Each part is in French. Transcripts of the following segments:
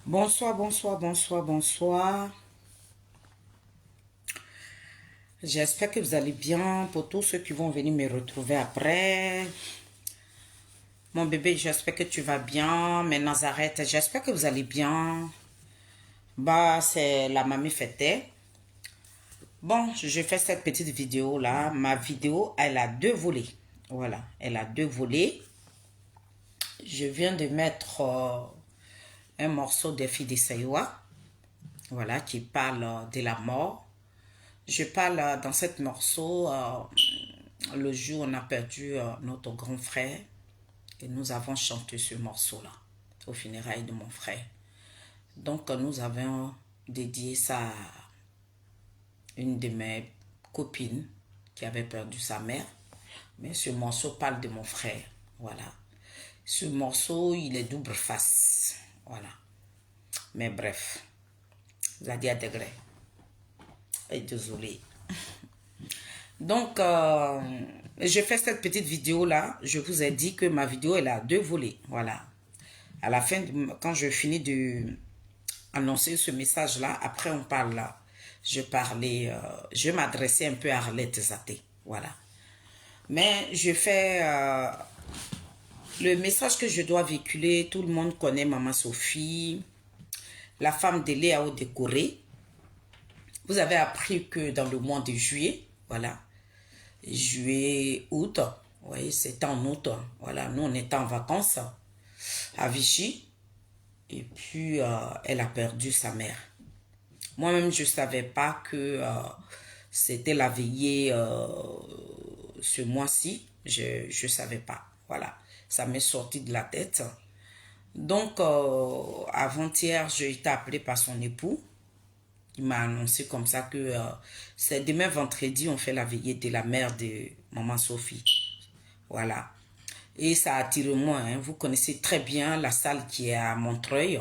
Bonsoir, bonsoir, bonsoir, bonsoir. J'espère que vous allez bien. Pour tous ceux qui vont venir me retrouver après. Mon bébé, j'espère que tu vas bien. Mais Nazareth, j'espère que vous allez bien. Bah, c'est la mamie fêtée. Bon, je fais cette petite vidéo là. Ma vidéo, elle a deux volets. Voilà, elle a deux volets. Je viens de mettre un morceau des filles de Saïwa. Voilà, qui parle de la mort. Je parle dans cet morceau, le jour où on a perdu notre grand frère. Et nous avons chanté ce morceau-là, au funérailles de mon frère. Donc, nous avons dédié ça à une de mes copines qui avait perdu sa mère. Mais ce morceau parle de mon frère. Voilà. Ce morceau, il est double face. Voilà. Mais bref, Zadia Degré. Et désolé. Donc, je fais cette petite vidéo là. Je vous ai dit que ma vidéo elle a deux volets. Voilà. À la fin, quand je finis de annoncer ce message là, après on parle là. Je m'adressais un peu à Arlette Zaté. Voilà. Mais je fais... le message que je dois véhiculer, tout le monde connaît Maman Sophie, la femme de Léao décorée. Vous avez appris que dans le mois de juillet, voilà, juillet, août, vous voyez, c'est en août, voilà, nous on était en vacances à Vichy, et puis elle a perdu sa mère. Moi-même, je ne savais pas que c'était la veillée ce mois-ci, je ne savais pas, voilà, ça m'est sorti de la tête. Donc, avant-hier, j'ai été appelée par son époux. Il m'a annoncé comme ça que c'est demain vendredi, on fait la veillée de la mère de Maman Sophie. Voilà. Et ça attire moi. Hein. Vous connaissez très bien la salle qui est à Montreuil.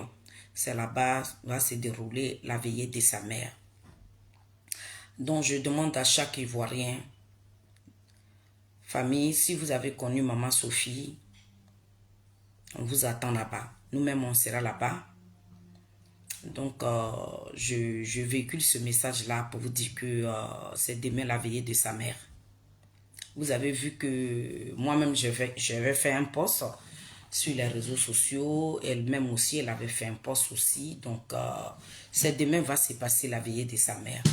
C'est là-bas va se dérouler la veillée de sa mère. Donc, je demande à chaque Ivoirien, famille, si vous avez connu Maman Sophie, on vous attend là-bas. Nous-mêmes, on sera là-bas. Donc, je véhicule ce message-là pour vous dire que c'est demain la veillée de sa mère. Vous avez vu que moi-même, j'avais fait un post sur les réseaux sociaux. Elle-même aussi, elle avait fait un post aussi. Donc, c'est demain va se passer la veillée de sa mère.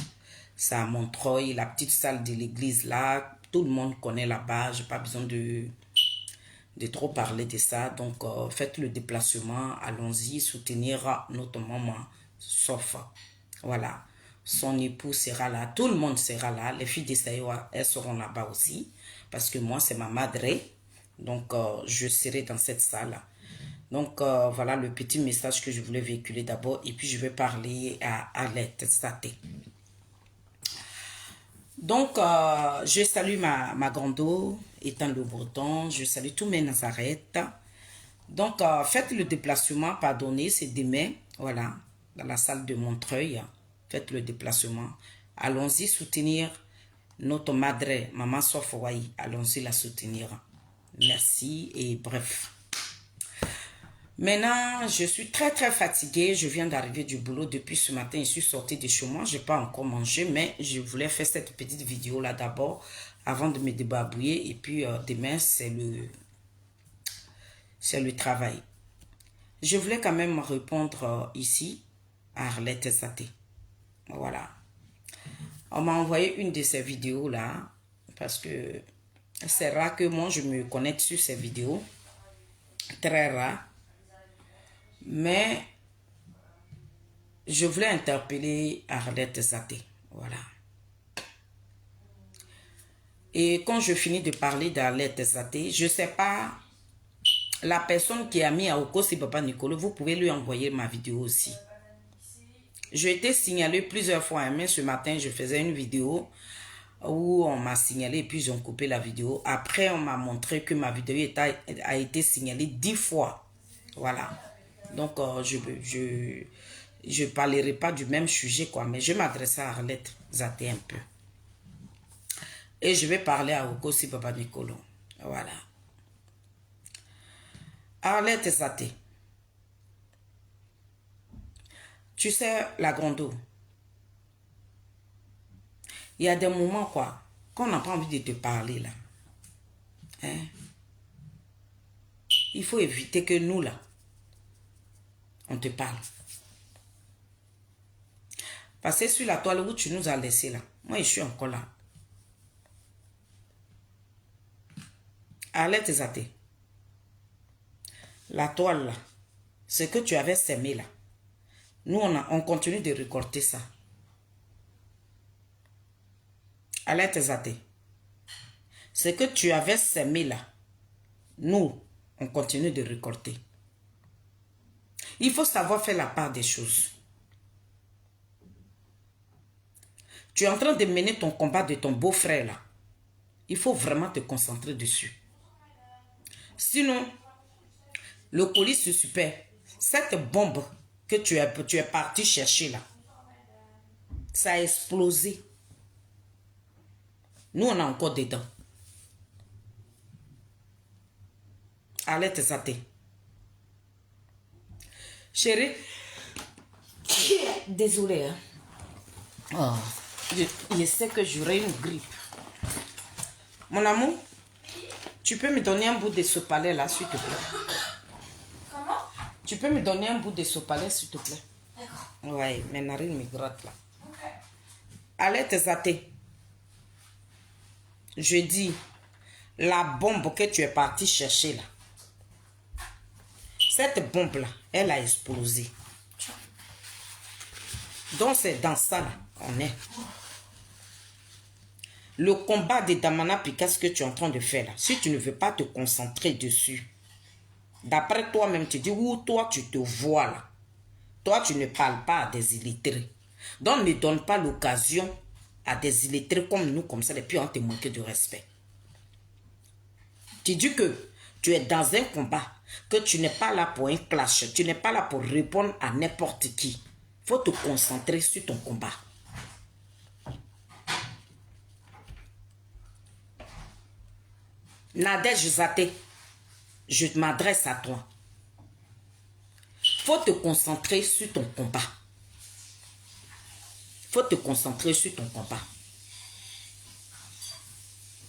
Ça à Montreuil, la petite salle de l'église là. Tout le monde connaît là-bas. Je n'ai pas besoin de trop parler de ça. Donc, faites le déplacement, allons-y, soutenir notre maman, sauf, voilà, son époux sera là, tout le monde sera là, les filles de Saïwa, elles seront là-bas aussi, parce que moi, c'est ma madre, donc je serai dans cette salle. Donc, voilà le petit message que je voulais véhiculer d'abord, et puis je vais parler à Arlette Saté. Donc, je salue ma grande étant le Breton. Je salue tous mes Nazareth. Donc, faites le déplacement, pardonnez, c'est demain, voilà, dans la salle de Montreuil. Faites le déplacement. Allons-y soutenir notre madre, Maman Sophie. Allons-y la soutenir. Merci et bref. Maintenant, je suis très fatiguée. Je viens d'arriver du boulot depuis ce matin. Je suis sortie de chez moi. Je n'ai pas encore mangé, mais je voulais faire cette petite vidéo-là d'abord avant de me débarbouiller. Et puis, demain, c'est le travail. Je voulais quand même répondre ici à Arlette Saté. Voilà. On m'a envoyé une de ces vidéos-là parce que c'est rare que moi, je me connecte sur ces vidéos. Très rare. Mais je voulais interpeller Arlette Saté. Voilà. Et quand je finis de parler d'Arlette Saté, je ne sais pas, la personne qui a mis à Oko, c'est Papa Nicolo, vous pouvez lui envoyer ma vidéo aussi. J'ai été signalée plusieurs fois, mais ce matin, je faisais une vidéo où on m'a signalé et puis ils ont coupé la vidéo. Après, on m'a montré que ma vidéo a été signalée 10 fois. Voilà. Donc, je parlerai pas du même sujet, quoi, mais je m'adresse à Arlette Saté un peu. Et je vais parler à Okosi Papa Nicolo. Voilà. Arlette Saté. Tu sais, la grande, il y a des moments, quoi, qu'on n'a pas envie de te parler, là. Hein? Il faut éviter que nous, là, on te parle. Parce que sur la toile où tu nous as laissé, là, moi, je suis encore là. Arlette Saté. La toile, là, ce que tu avais sémé, là, nous, on continue de récolter ça. Arlette Saté. Ce que tu avais sémé, là, nous, on continue de récolter. Il faut savoir faire la part des choses. Tu es en train de mener ton combat de ton beau-frère, là. Il faut vraiment te concentrer dessus. Sinon, le colis se super. Cette bombe que tu es parti chercher, là, ça a explosé. Nous, on est encore dedans. Arlette Saté. Chérie, désolée. Hein? Oh, je sais que j'aurai une grippe. Mon amour, Tu peux me donner un bout de ce palais là, s'il te plaît? Comment? Tu peux me donner un bout de ce palais, s'il te plaît? D'accord. Ouais, mes narines me grattent là. Ok. Allez, tes athées. Je dis, la bombe que tu es parti chercher là, cette bombe là, elle a explosé. Donc c'est dans ça là, on est. Le combat de Damana Picasso que tu es en train de faire là, si tu ne veux pas te concentrer dessus, d'après toi-même, tu dis où toi tu te vois là. Toi tu ne parles pas à des illettrés. Donc ne donne pas l'occasion à des illettrés comme nous, comme ça, et puis on te manque de respect. Tu dis que tu es dans un combat, que tu n'es pas là pour un clash, tu n'es pas là pour répondre à n'importe qui. Il faut te concentrer sur ton combat. Nadège Zaté, je m'adresse à toi. Il faut te concentrer sur ton combat. Il faut te concentrer sur ton combat.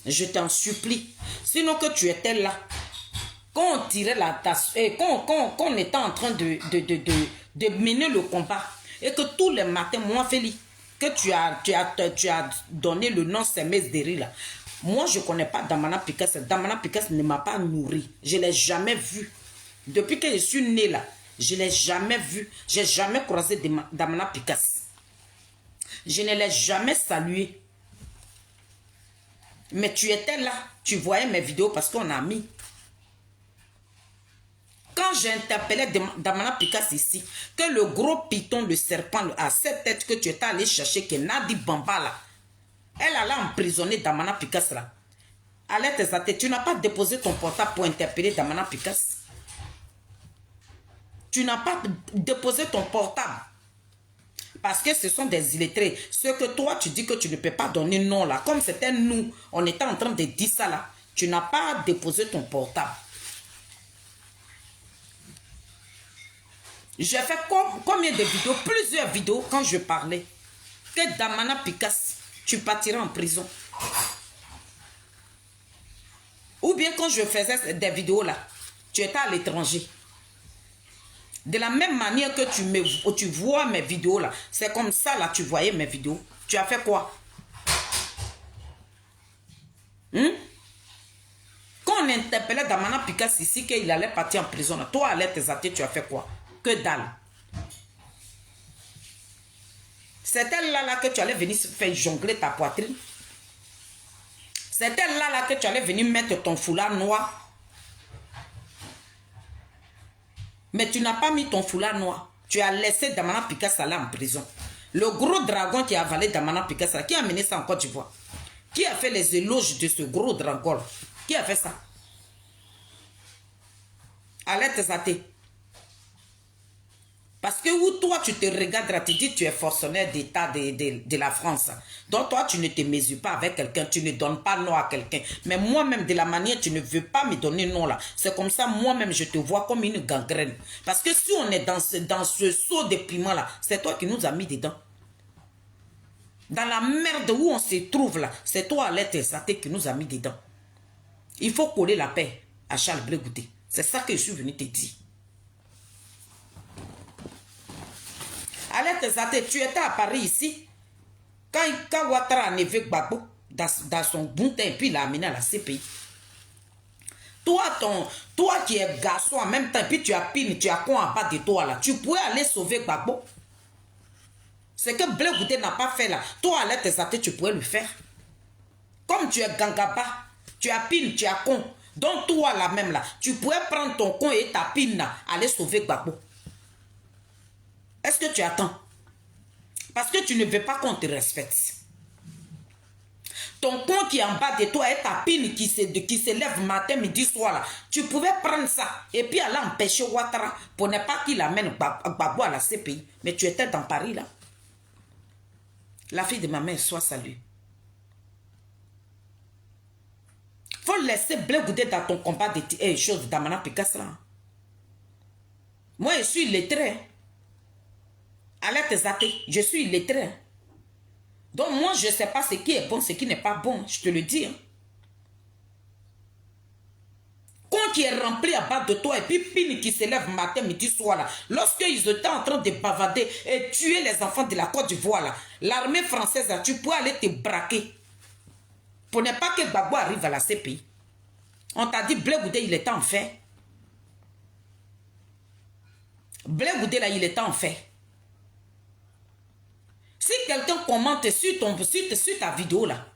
Je t'en supplie. Sinon que tu étais là, quand on tirait la tasse, et qu'on était en train de mener le combat, et que tous les matins, moi, Félix, que tu as donné le nom Semes Deri là. Moi, je ne connais pas Damana Picasso. Damana Picasso ne m'a pas nourri. Je ne l'ai jamais vu. Depuis que je suis né là, je ne l'ai jamais vu. Je n'ai jamais croisé Damana Picasso. Je ne l'ai jamais salué. Mais tu étais là, tu voyais mes vidéos parce qu'on a mis. Quand j'ai interpellé Damana Picasso ici, que le gros python, le serpent à cette tête que tu étais allé chercher, que Nadi Bamba là, elle allait emprisonner Damana Picasso là. Allez tes athées, tu n'as pas déposé ton portable pour interpeller Damana Picasso. Tu n'as pas déposé ton portable. Parce que ce sont des illettrés. Ce que toi, tu dis que tu ne peux pas donner non là. Comme c'était nous, on était en train de dire ça là. Tu n'as pas déposé ton portable. J'ai fait combien de vidéos? Plusieurs vidéos quand je parlais. Que Damana Picasso, tu partiras en prison. Ou bien quand je faisais des vidéos là, tu étais à l'étranger. De la même manière que tu vois mes vidéos là, c'est comme ça là, tu voyais mes vidéos. Tu as fait quoi? Quand on interpellait Damana Picasso ici, qu'il allait partir en prison, là, toi, à l'aide tes athées, tu as fait quoi? Que dalle. C'était là que tu allais venir faire jongler ta poitrine. C'était là que tu allais venir mettre ton foulard noir. Mais tu n'as pas mis ton foulard noir. Tu as laissé Damana Picasso aller en prison. Le gros dragon qui a avalé Damana Picasso, qui a mené ça en Côte d'Ivoire? Qui a fait les éloges de ce gros dragon? Qui a fait ça? Allez tes athées. Parce que où toi tu te regardes, tu dis tu es fonctionnaire d'État de la France. Donc toi tu ne te mesures pas avec quelqu'un, tu ne donnes pas nom à quelqu'un. Mais moi-même de la manière tu ne veux pas me donner nom là. C'est comme ça moi-même je te vois comme une gangrène. Parce que si on est dans ce seau de piment là, c'est toi qui nous as mis dedans. Dans la merde où on se trouve là, c'est toi à l'être qui nous a mis dedans. Il faut coller la paix à Charles Blé Goûté. C'est ça que je suis venu te dire. Allez tes athées, tu étais à Paris ici. Quand Ouattara a enlevé Gbagbo dans son bon temps et puis il l'a amené à la CPI. Toi qui es garçon en même temps, puis tu as pine, tu as quoi en bas de toi là, tu pourrais aller sauver Gbagbo. Ce que Blé Goûté n'a pas fait là, toi allez tes athées, tu pourrais le faire. Comme tu es gangaba, tu as pine, tu as con. Donc toi là même là, tu pourrais prendre ton con et ta pine là, aller sauver Gbagbo. Est-ce que tu attends? Parce que tu ne veux pas qu'on te respecte. Ton con qui est en bas de toi et ta pine qui se lève matin, midi, soir là. Tu pouvais prendre ça et puis aller empêcher Ouattara pour ne pas qu'il amène Gbagbo à la CPI. Mais tu étais dans Paris là. La fille de ma mère soit saluée. Faut laisser Blé Goûté dans ton combat de choses Damana Picasso là. Moi je suis lettré. Allez tes athées, je suis illettré. Donc moi, je ne sais pas ce qui est bon, ce qui n'est pas bon. Je te le dis. qui est rempli à bas de toi et puis Pine qui s'élève matin, midi, soir là. Lorsqu'ils étaient en train de bavader et tuer les enfants de la Côte d'Ivoire là, l'armée française là, tu peux aller te braquer. Pour ne pas que Gbagbo arrive à la CPI. On t'a dit Blé Goudé, il était en fait. Blé Goudé là, il était en fait. Si quelqu'un commente sur ta vidéo là,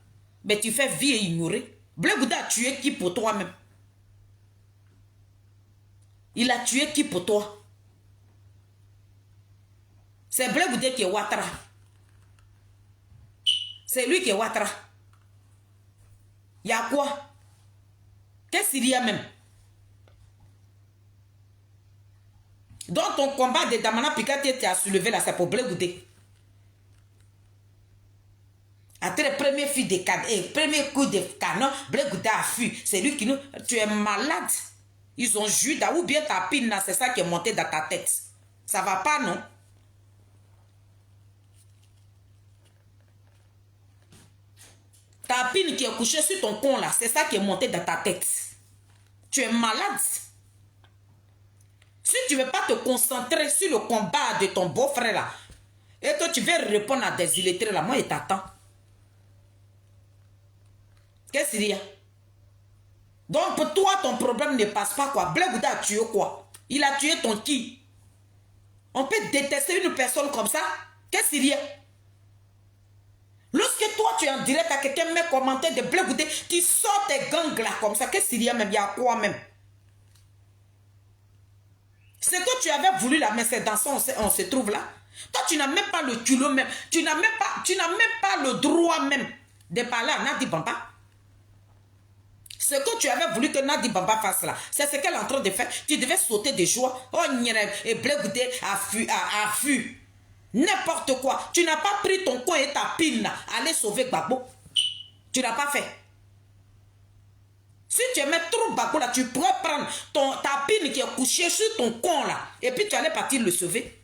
mais tu fais vie et ignorer. Blé Goudé a tué qui pour toi-même? Il a tué qui pour toi? C'est Blé Goudé qui est Ouattara. C'est lui qui est Ouattara. Il y a quoi? Qu'est-ce qu'il y a même? Donc ton combat de Damana Pikati tu as soulevé là, c'est pour Blé Goudé. Après le premier fil de canon, premier coup de canon, Blé Goudé a fui. C'est lui qui nous... Tu es malade. Ils ont Judas ou bien ta pine là, c'est ça qui est monté dans ta tête. Ça va pas, non? Ta pine qui est couchée sur ton con là, c'est ça qui est monté dans ta tête. Tu es malade. Si tu ne veux pas te concentrer sur le combat de ton beau-frère là, et que tu veux répondre à des illettrés là, moi je t'attends. Qu'est-ce qu'il y a? Donc pour toi, ton problème ne passe pas quoi. Blé Goudé a tué quoi? Il a tué ton qui? On peut détester une personne comme ça? Qu'est-ce qu'il y a? Lorsque toi tu es en direct à quelqu'un met commentaire de Blé Goudé, tu sors tes gangs là comme ça. Qu'est-ce qu'il y a même? Il y a quoi même? C'est que tu avais voulu là, mais c'est dans ça on se trouve là. Toi tu n'as même pas le culot même. Tu n'as même pas le droit même de parler à Nadi Bamba. Ce que tu avais voulu que Nadi Bamba fasse là, c'est ce qu'elle est en train de faire. Tu devais sauter de joie. Oh, et Blé Goudé a fui. N'importe quoi. Tu n'as pas pris ton coin et ta pile là, aller sauver Gbagbo. Tu n'as pas fait. Si tu aimais trop Gbagbo là, tu pourrais prendre ta pile qui est couchée sur ton coin là, et puis tu allais partir le sauver.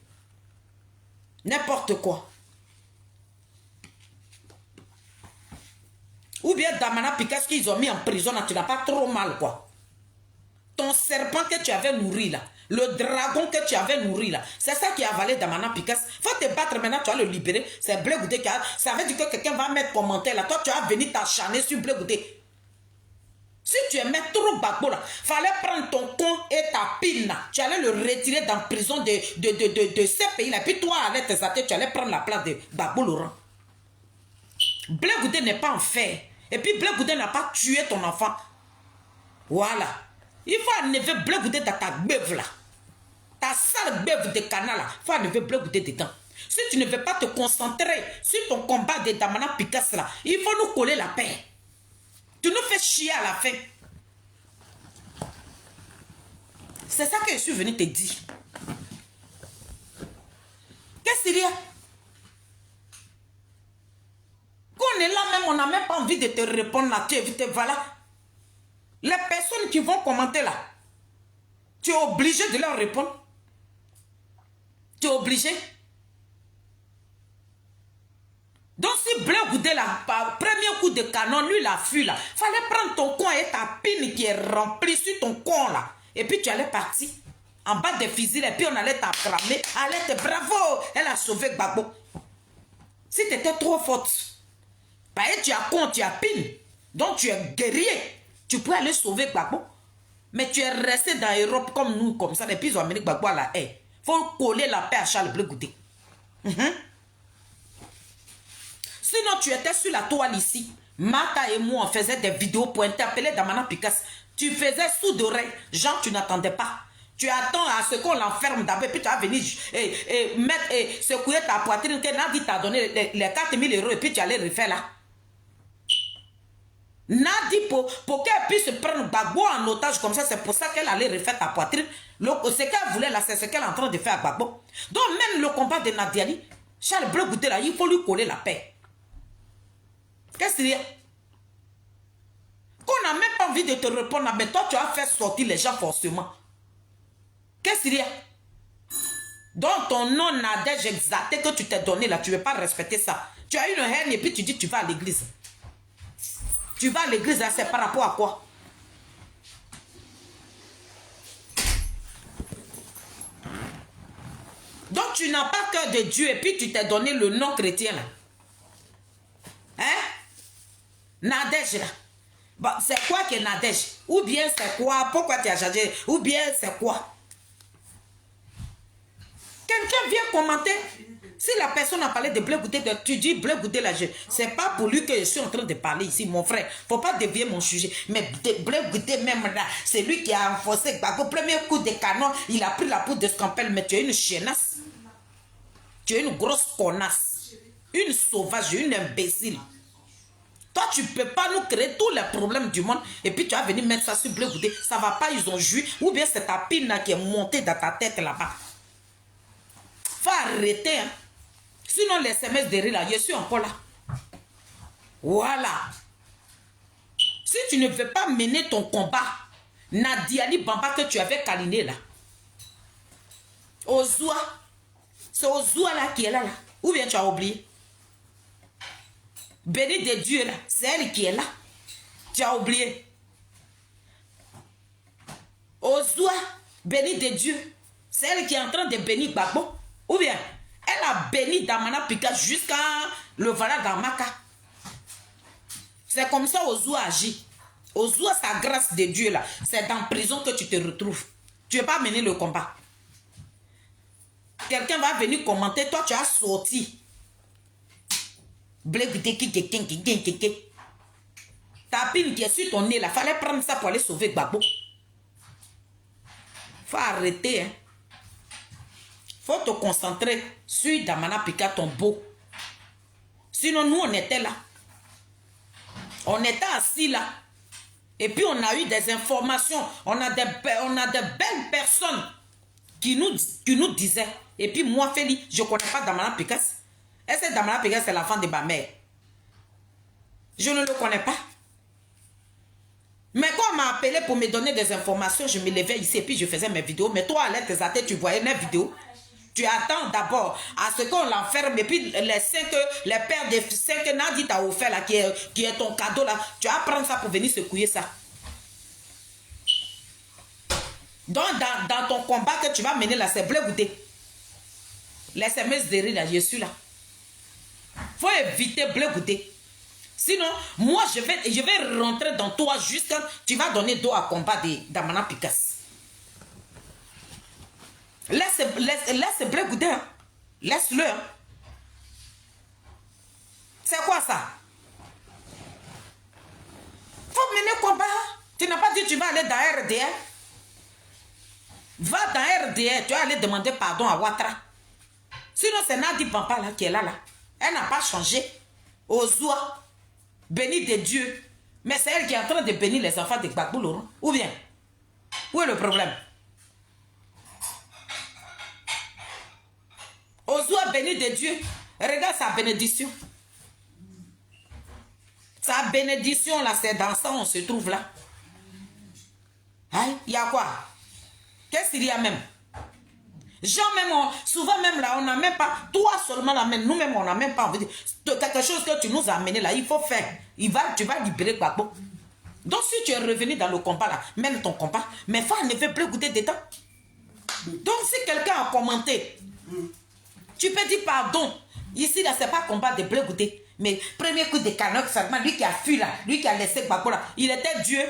N'importe quoi. Ou bien Damana Pikas qu'ils ont mis en prison là, tu n'as pas trop mal quoi. Ton serpent que tu avais nourri là, le dragon que tu avais nourri là, c'est ça qui a avalé Damana Pikas. Faut te battre maintenant, tu vas le libérer. C'est Blé Goudé qui a... Ça veut dire que quelqu'un va mettre commentaire là. Toi tu vas venir t'acharner sur Blé Goudé. Si tu aimais trop Gbagbo là, fallait prendre ton con et ta pile là. Tu allais le retirer dans la prison de ces pays là. Puis toi avec tes athées, tu allais prendre la place de Gbagbo Laurent. Blé Goudé n'est pas en fer. Et puis Blé Goudé n'a pas tué ton enfant. Voilà. Il faut enlever Blé Goudé dans ta beuve là. Ta sale beuve de canal là. Il faut enlever Blé Goudé dedans. Si tu ne veux pas te concentrer sur ton combat de Damana Pikas là, il faut nous coller la paix. Tu nous fais chier à la fin. C'est ça que je suis venu te dire. Qu'est-ce qu'il y a? Quand on est là même, on n'a même pas envie de te répondre là. Voilà. Les personnes qui vont commenter là, tu es obligé de leur répondre. Tu es obligé. Donc si Blé Goudé là, par premier coup de canon, lui l'a fui là, fallait prendre ton coin et ta pine qui est remplie sur ton coin là. Et puis tu allais partir en bas des fusils et puis on allait t'acclamer. Allez, bravo, elle a sauvé Gbagbo. Si tu étais trop forte, bah, tu as con, tu as pine, donc tu es guerrier, tu peux aller sauver Gbagbo. Mais tu es resté dans l'Europe comme nous, comme ça, et puis ils ont amené Gbagbo à la haie. Il faut coller la paix à Charles Blé Goudé. Sinon, tu étais sur la toile ici. Mata et moi, on faisait des vidéos pour interpeller Damana Pikas. Tu faisais sous d'oreille. Genre, tu n'attendais pas. Tu attends à ce qu'on l'enferme d'abord, puis tu vas venir mettre secouer ta poitrine que Nadi t'a donné les 4 000 euros et puis tu allais refaire là. Nadi, pour qu'elle puisse prendre Gbagbo en otage comme ça, c'est pour ça qu'elle allait refaire ta poitrine. Ce qu'elle voulait là, c'est ce qu'elle est en train de faire à Gbagbo. Donc, même le combat de Nadiali, Charles Blé Goudé là, il faut lui coller la paix. Qu'est-ce qu'il y a? Qu'on n'a même pas envie de te répondre, mais toi, tu as fait sortir les gens forcément. Qu'est-ce qu'il y a? Donc, ton nom Nadège exalté que tu t'es donné là, tu ne veux pas respecter ça. Tu as une haine et puis tu dis tu vas à l'église. Tu vas à l'église là, c'est par rapport à quoi? Donc tu n'as pas cœur de Dieu et puis tu t'es donné le nom chrétien là. Hein? Nadège là. Bon, c'est quoi que Nadège? Ou bien c'est quoi? Pourquoi tu as changé? Ou bien c'est quoi? Quelqu'un vient commenter. Si la personne a parlé de Blé Goudé, tu dis Blé Goudé là, c'est pas pour lui que je suis en train de parler ici, mon frère. Faut pas dévier mon sujet. Mais Blé Goudé même là, c'est lui qui a enfoncé Gbagbo. Premier coup de canon, il a pris la poudre de scampel, mais tu es une chienasse. Tu es une grosse connasse. Une sauvage, une imbécile. Toi, tu ne peux pas nous créer tous les problèmes du monde et puis tu vas venir mettre ça sur Blé Goudé. Ça va pas, ils ont joui. Ou bien c'est ta pine là qui est montée dans ta tête là-bas. Faut arrêter, hein. Sinon, les SMS de rire là, je suis encore là. Voilà. Si tu ne veux pas mener ton combat, Nadiali Bamba que tu avais câliné là, Ozoua, c'est Ozoua là qui est là. Ou bien tu as oublié? Béni de Dieu là, c'est elle qui est là. Tu as oublié? Ozoua, béni de Dieu, c'est elle qui est en train de bénir Gbagbo. Ou bien, elle a béni Damana Pika jusqu'à le Vala d'Amaka. C'est comme ça Ozoua agit. Ozoua, sa grâce de Dieu là, c'est dans la prison que tu te retrouves. Tu ne veux pas mener le combat. Quelqu'un va venir commenter, toi tu as sorti. Ta pine qui est sur ton nez là, fallait prendre ça pour aller sauver Gbagbo. Faut arrêter, hein. Faut te concentrer sur Damana Pika, ton beau. Sinon, nous, on était là. On était assis là. Et puis, on a eu des informations. On a de belles personnes qui nous disaient. Et puis, moi, Félix, je ne connais pas Damana Pika. Est-ce que Damana Pika, c'est l'enfant de ma mère? Je ne le connais pas. Mais quand on m'a appelé pour me donner des informations, je me levais ici et puis je faisais mes vidéos. Mais toi, à l'aide tes athées, tu voyais mes vidéos. Tu attends d'abord à ce qu'on l'enferme et puis les pères de 5 Nadi t'a offert là, qui est ton cadeau là, tu vas prendre ça pour venir secouer ça. Donc dans ton combat que tu vas mener là, c'est Blé Goudé. Les SMS de rire là, je suis là. Faut éviter Blé Goudé. Sinon, moi je vais rentrer dans toi jusqu'à tu vas donner dos à combat de Damana Pikas. Laisse Blé Goudé, hein. Laisse-le. Hein. C'est quoi ça? Faut mener combat. Tu n'as pas dit que tu vas aller dans RDR. Va dans RDR, tu vas aller demander pardon à Ouattara. Sinon, c'est Nadi Bamba là qui est là. Elle n'a pas changé. Ozoua, béni de Dieu. Mais c'est elle qui est en train de bénir les enfants de Gbagbo Laurent. Ou bien, où est le problème? Ozoua béni de Dieu. Regarde sa bénédiction. Sa bénédiction là, c'est dans ça on se trouve là. Hein? Il y a quoi? Qu'est-ce qu'il y a même? Genre même, souvent même là, on n'a même pas, toi seulement là même, nous-mêmes on n'a même pas envie de, quelque chose que tu nous as amené là, il faut faire. Tu vas libérer Gbagbo. Donc si tu es revenu dans le combat là, mène ton combat, mais faut enlever Blé Goudé dedans. Donc si quelqu'un a commenté, tu peux dire pardon. Ici là, c'est pas combat de Blé Goudé. Mais premier coup de canon, seulement lui qui a fui là, lui qui a laissé Gbagbo là, il était Dieu.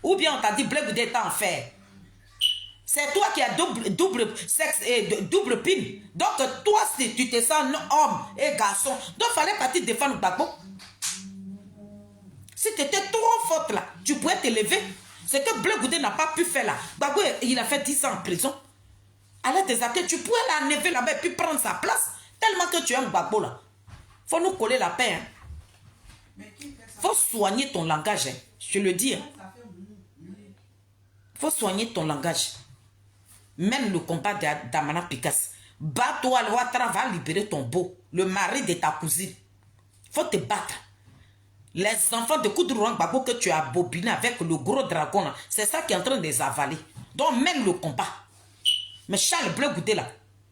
Ou bien on t'a dit Blé Goudé est en fer. C'est toi qui as double sexe et double pine. Donc toi, si tu te sens homme et garçon, donc il fallait partir défendre Gbagbo. Si tu étais trop forte là, tu pouvais te lever. Ce que Blé Goudé n'a pas pu faire là. Gbagbo, il a fait 10 ans en prison. Alors tes athées, tu pouvais l'enlever là-bas et puis prendre sa place. Tellement que tu aimes Gbagbo là. Faut nous coller la paix. Hein. Faut soigner ton langage. Hein. Je le dis. Hein. Faut soigner ton langage. Même le combat d'Amana Pikas. Bats-toi, Ouattara va libérer ton beau. Le mari de ta cousine. Faut te battre. Les enfants de Koudrouan Gbagbo que tu as bobiné avec le gros dragon, c'est ça qui est en train de les avaler. Donc même le combat. Mais Charles Blé Goudé là,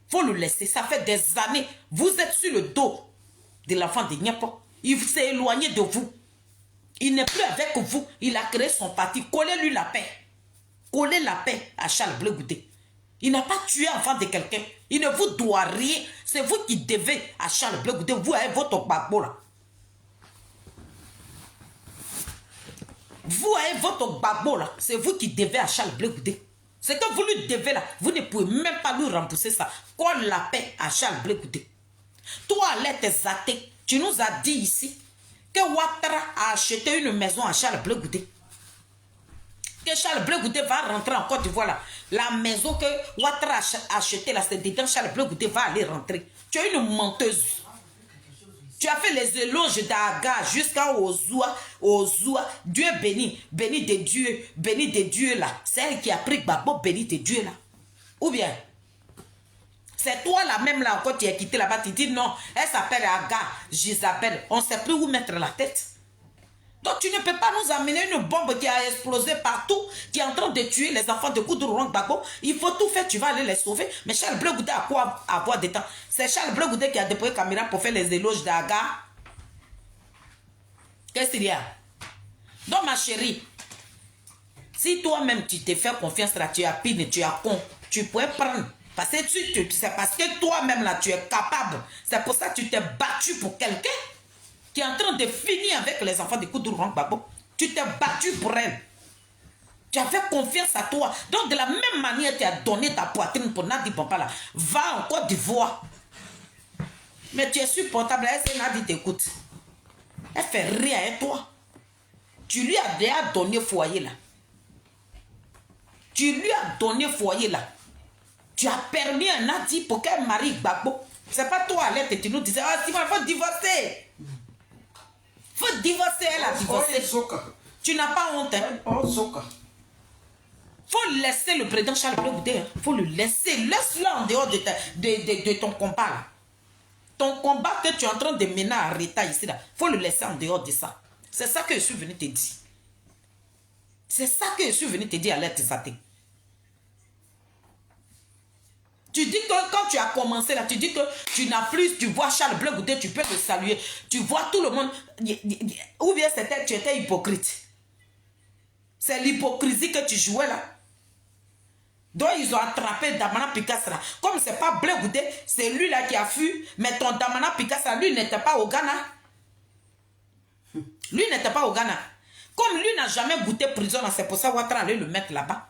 faut le laisser. Ça fait des années. Vous êtes sur le dos de l'enfant de Niapo. Il s'est éloigné de vous. Il n'est plus avec vous. Il a créé son parti. Collez-lui la paix. Collez la paix à Charles Blé Goudé. Il n'a pas tué enfant de quelqu'un. Il ne vous doit rien. C'est vous qui devez à Charles Blé Goudé. Vous avez votre babo là. Vous avez votre babo là. C'est vous qui devez à Charles Blé Goudé. Ce que vous lui devez là, vous ne pouvez même pas lui rembourser ça. Qu'on la paie à Charles Blé Goudé. Toi, Alette Zaté, tu nous as dit ici que Ouattara a acheté une maison à Charles Blé Goudé. Que Charles Blé Goudé va rentrer en Côte d'Ivoire là. La maison que Ouattara a achetée là, c'est dedans. Charles Blé Goudé va aller rentrer. Tu es une menteuse. Tu as fait les éloges d'Aga jusqu'à Ozoua. Dieu béni, béni de Dieu là. C'est elle qui a pris Gbagbo, béni de Dieu là. Ou bien, c'est toi là même là quand tu es quitté là-bas, tu dis non, elle s'appelle Aga, Gisabelle. On ne sait plus où mettre la tête. Donc tu ne peux pas nous amener une bombe qui a explosé partout, qui est en train de tuer les enfants de Koudourou Gbagbo. Il faut tout faire, tu vas aller les sauver. Mais Charles Blé Goudé a quoi avoir de temps? C'est Charles Blé Goudé qui a déployé caméra pour faire les éloges d'Aga. Qu'est-ce qu'il y a? Donc ma chérie, si toi-même tu te fais confiance là, tu as pine, tu as con, tu pourrais prendre. Parce que c'est parce que toi-même là, tu es capable. C'est pour ça que tu t'es battu pour quelqu'un qui est en train de finir avec les enfants de Koudourou Gbagbo. Tu t'es battu pour elle. Tu as fait confiance à toi. Donc de la même manière, tu as donné ta poitrine pour Nadi Bompala. Va en Côte d'Ivoire. Mais tu es supportable. Elle, Nadi t'écoute. Elle fait rien et toi. Tu lui as déjà donné foyer là. Tu lui as donné foyer là. Tu as permis à Nadi pour qu'elle marie Gbagbo. C'est pas toi, Alette, et tu nous disais, ah, il faut divorcer. Faut divorcer, elle a divorcé. Tu n'as pas honte. Hein? Faut laisser le président Charles Blé Goudé. Faut le laisser. Laisse-le en dehors de ton combat. Là. Ton combat que tu es en train de mener à Rita ici. Là. Faut le laisser en dehors de ça. C'est ça que je suis venu te dire. C'est ça que je suis venu te dire, Alette Zaté. Tu dis que quand tu as commencé là, tu dis que tu n'as plus, tu vois Charles Blé Goudé, tu peux le saluer. Tu vois tout le monde. Ou bien tu étais hypocrite. C'est l'hypocrisie que tu jouais là. Donc ils ont attrapé Damana Picasso là. Comme c'est pas Blé Goudé, c'est lui là qui a fui. Mais ton Damana Picasso, lui n'était pas au Ghana. Lui n'était pas au Ghana. Comme lui n'a jamais goûté prison, c'est pour ça Ouattara allait le mettre là-bas.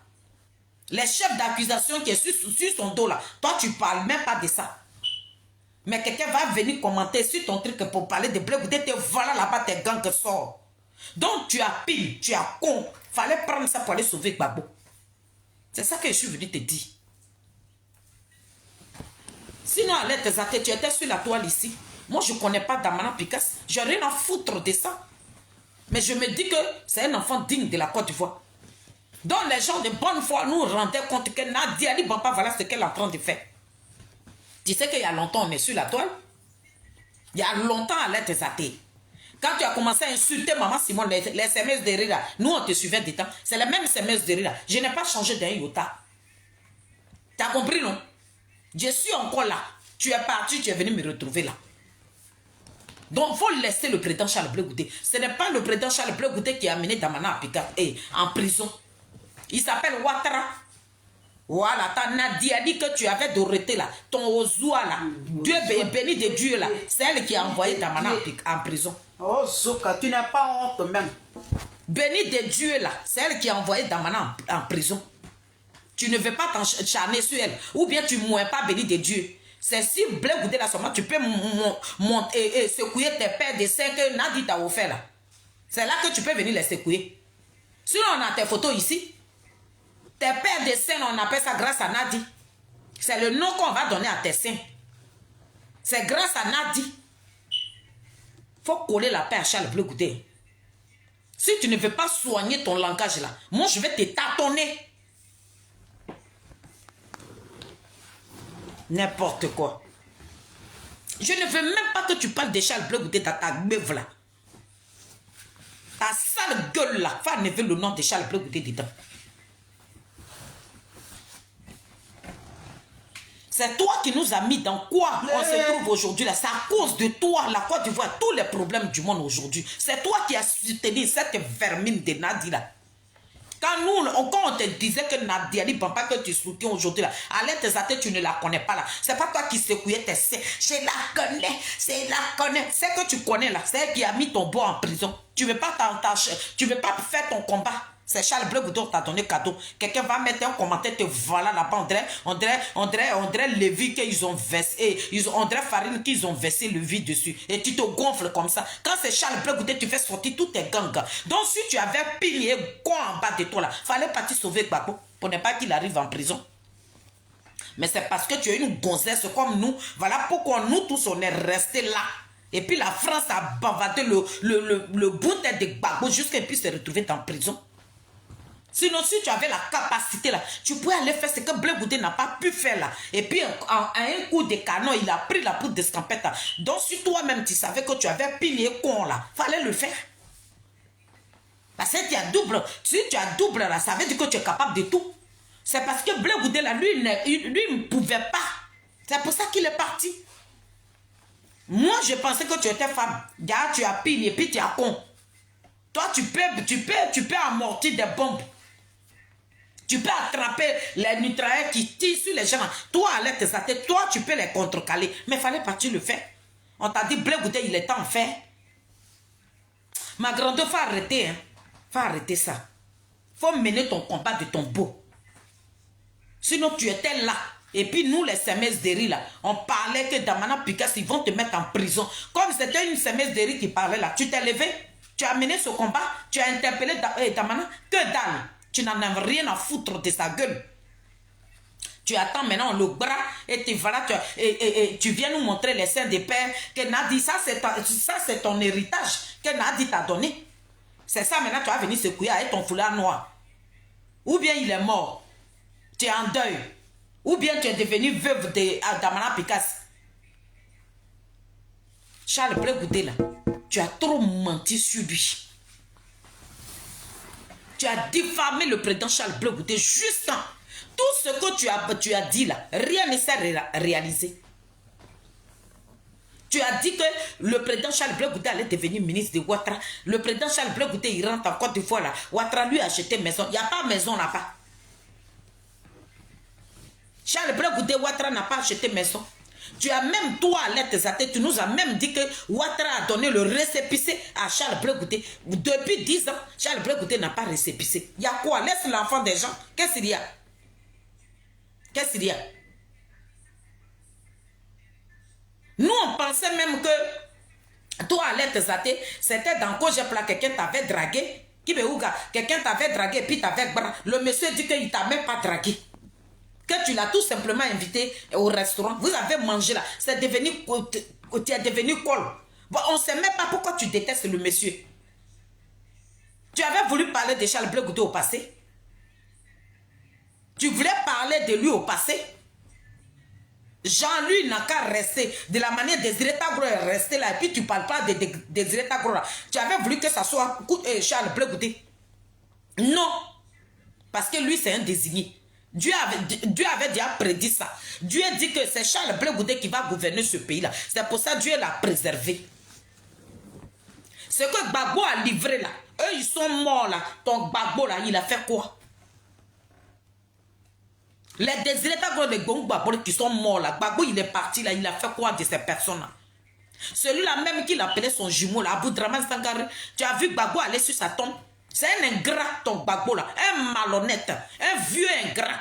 Les chefs d'accusation qui est sur son dos là, toi tu parles même pas de ça. Mais quelqu'un va venir commenter sur ton truc pour parler de Blé Goudé, te voilà là-bas tes gangs qui sortent. Donc tu as pile, tu as con. Fallait prendre ça pour aller sauver Gbagbo. C'est ça que je suis venu te dire. Sinon, Alette Zaté, tu étais sur la toile ici. Moi, je ne connais pas Damana Picasso. Je n'ai rien à foutre de ça. Mais je me dis que c'est un enfant digne de la Côte d'Ivoire. Donc les gens de bonne foi nous rendaient compte que Nadia Ali Bampa, voilà ce qu'elle est en train de faire. Tu sais qu'il y a longtemps, on est sur la toile. Il y a longtemps, Alette Zaté. Quand tu as commencé à insulter Maman Simon, les SMS de Rira, nous on te suivait des temps. C'est les mêmes SMS de Rira. Je n'ai pas changé d'un iota. Tu as compris, non? Je suis encore là. Tu es parti, tu es venu me retrouver là. Donc, il faut laisser le président Charles Blé Goudé. Ce n'est pas le président Charles Blé Goudé qui a amené Damana Apika en prison. Il s'appelle Ouattara. Voilà, ta Nadia dit que tu avais Dorothée là, ton Ozoua là, Dieu béni de Dieu là, c'est elle qui a envoyé Damana en prison. Oh, Soka, tu n'as pas honte même. Béni de Dieu là, c'est elle qui a envoyé Damana en prison. Tu ne veux pas t'encharner sur elle, ou bien tu ne mouais pas béni de Dieu. C'est si Blé Goudé là seulement, tu peux monter et secouer tes pères de seins que Nadi t'a offert là. C'est là que tu peux venir les secouer. Sinon, on a tes photos ici. Tes pères de seins, on appelle ça grâce à Nadi. C'est le nom qu'on va donner à tes seins. C'est grâce à Nadi. Il faut coller la paix à Charles Blé Goudé. Si tu ne veux pas soigner ton langage là, moi je vais te tâtonner. N'importe quoi. Je ne veux même pas que tu parles de Charles Blé Goudé dans ta meuf là. Ta sale gueule là, va enlever le nom de Charles Blé Goudé dedans. C'est toi qui nous as mis dans quoi on se trouve aujourd'hui là. C'est à cause de toi, la Côte d'Ivoire, tous les problèmes du monde aujourd'hui. C'est toi qui as soutenu cette vermine de Nadi là. Quand on te disait que Nadia Bamba que tu soutiens aujourd'hui là, Alerte Zate, tu ne la connais pas là. C'est pas toi qui secouais tes seins. Je la connais, c'est que tu connais là. C'est elle qui a mis ton beau en prison. Tu veux pas faire ton combat. C'est Charles Bleu Goudon qui t'a donné cadeau. Quelqu'un va mettre un commentaire, te voilà là-bas. On dirait Lévi qu'ils ont versé. On dirait Farine qu'ils ont versé le vide dessus. Et tu te gonfles comme ça. Quand c'est Charles Bleu Goudon, tu fais sortir tous tes gangs. Donc si tu avais pillé quoi en bas de toi là, fallait partir sauver Gbagbo pour ne pas qu'il arrive en prison. Mais c'est parce que tu es une gonzesse comme nous. Voilà pourquoi nous tous on est restés là. Et puis la France a bavardé le bout de Gbagbo jusqu'à ce qu'il puisse se retrouver en prison. Sinon, si tu avais la capacité là, tu pouvais aller faire ce que Bleu Goudé n'a pas pu faire là. Et puis, à un coup de canon, il a pris la poudre d'escampette là. Donc, si toi-même, tu savais que tu avais pillé con là, fallait le faire. Parce que si tu as double là, ça veut dire que tu es capable de tout. C'est parce que Bleu Goudé là, lui ne pouvait pas. C'est pour ça qu'il est parti. Moi, je pensais que tu étais femme. Là, tu as pillé et puis tu as con. Toi, tu peux amortir des bombes. Tu peux attraper les mitrailleurs qui tirent sur les gens. Toi, Alerte Zate, toi, tu peux les contrecaler. Mais il fallait pas tu le faire. On t'a dit, Bleu Goudé, il est en fait. Ma grande, faut arrêter. Hein. Faut arrêter ça. Faut mener ton combat de ton beau. Sinon, tu étais là. Et puis, nous, les SMS de riz, là, on parlait que Damana Picasso, ils vont te mettre en prison. Comme c'était une SMS de riz qui parlait là, tu t'es levé, tu as mené ce combat, tu as interpellé Damana, que dalle. Tu n'en as rien à foutre de sa gueule. Tu attends maintenant le bras et voilà, tu viens nous montrer les seins des pères que Nadi, ça c'est ton héritage que Nadi t'a donné. C'est ça maintenant, tu vas venir secouer avec ton foulard noir. Ou bien il est mort, tu es en deuil. Ou bien tu es devenu veuve de Damana Picasso. Charles Bleu Goudé là, tu as trop menti sur lui. Tu as diffamé le président Charles Bleu Goudé juste tout ce que tu as dit là, rien ne s'est réalisé. Tu as dit que le président Charles Bleu Goudé allait devenir ministre de Ouattara. Le président Charles Bleu Goudé, il rentre en Côte d'Ivoire là. Ouattara lui a acheté maison. Il n'y a pas maison là-bas. Charles Bleu Goudé, Ouattara n'a pas acheté maison. Tu as même, toi, Alerte Zate, tu nous as même dit que Ouattara a donné le récépissé à Charles Bleu Goudé. Depuis 10 ans, Charles Bleu Goudé n'a pas récépissé. Il y a quoi? Laisse l'enfant des gens. Qu'est-ce qu'il y a? Qu'est-ce qu'il y a? Nous, on pensait même que toi, Alerte Zate, c'était dans Kojepla, quelqu'un t'avait dragué. Quelqu'un t'avait dragué et puis t'avais bras. Le monsieur dit qu'il t'a même pas dragué. Que tu l'as tout simplement invité au restaurant. Vous avez mangé là. C'est devenu, tu es devenu col. Bon, on ne sait même pas pourquoi tu détestes le monsieur. Tu avais voulu parler de Charles Bleu Goudé au passé. Tu voulais parler de lui au passé. Jean-Louis n'a qu'à rester. De la manière Désiré Tagro est resté là. Et puis tu ne parles pas de Désiré Tagro là. Tu avais voulu que ça soit Charles Bleu Goudé. Non. Parce que lui, c'est un désigné. Dieu avait déjà prédit ça. Dieu dit que c'est Charles Bleu Goudé qui va gouverner ce pays-là. C'est pour ça que Dieu l'a préservé. Ce que Gbagbo a livré là, eux ils sont morts là. Ton Gbagbo là, il a fait quoi? Les Désiré Tagro de Gbagbo qui sont morts là, Gbagbo il est parti là, il a fait quoi de ces personnes-là? Celui-là même qu'il appelait son jumeau là, Aboudraman Sangaré, tu as vu Gbagbo aller sur sa tombe? C'est un ingrat, ton Gbagbo là. Un malhonnête. Un vieux ingrat.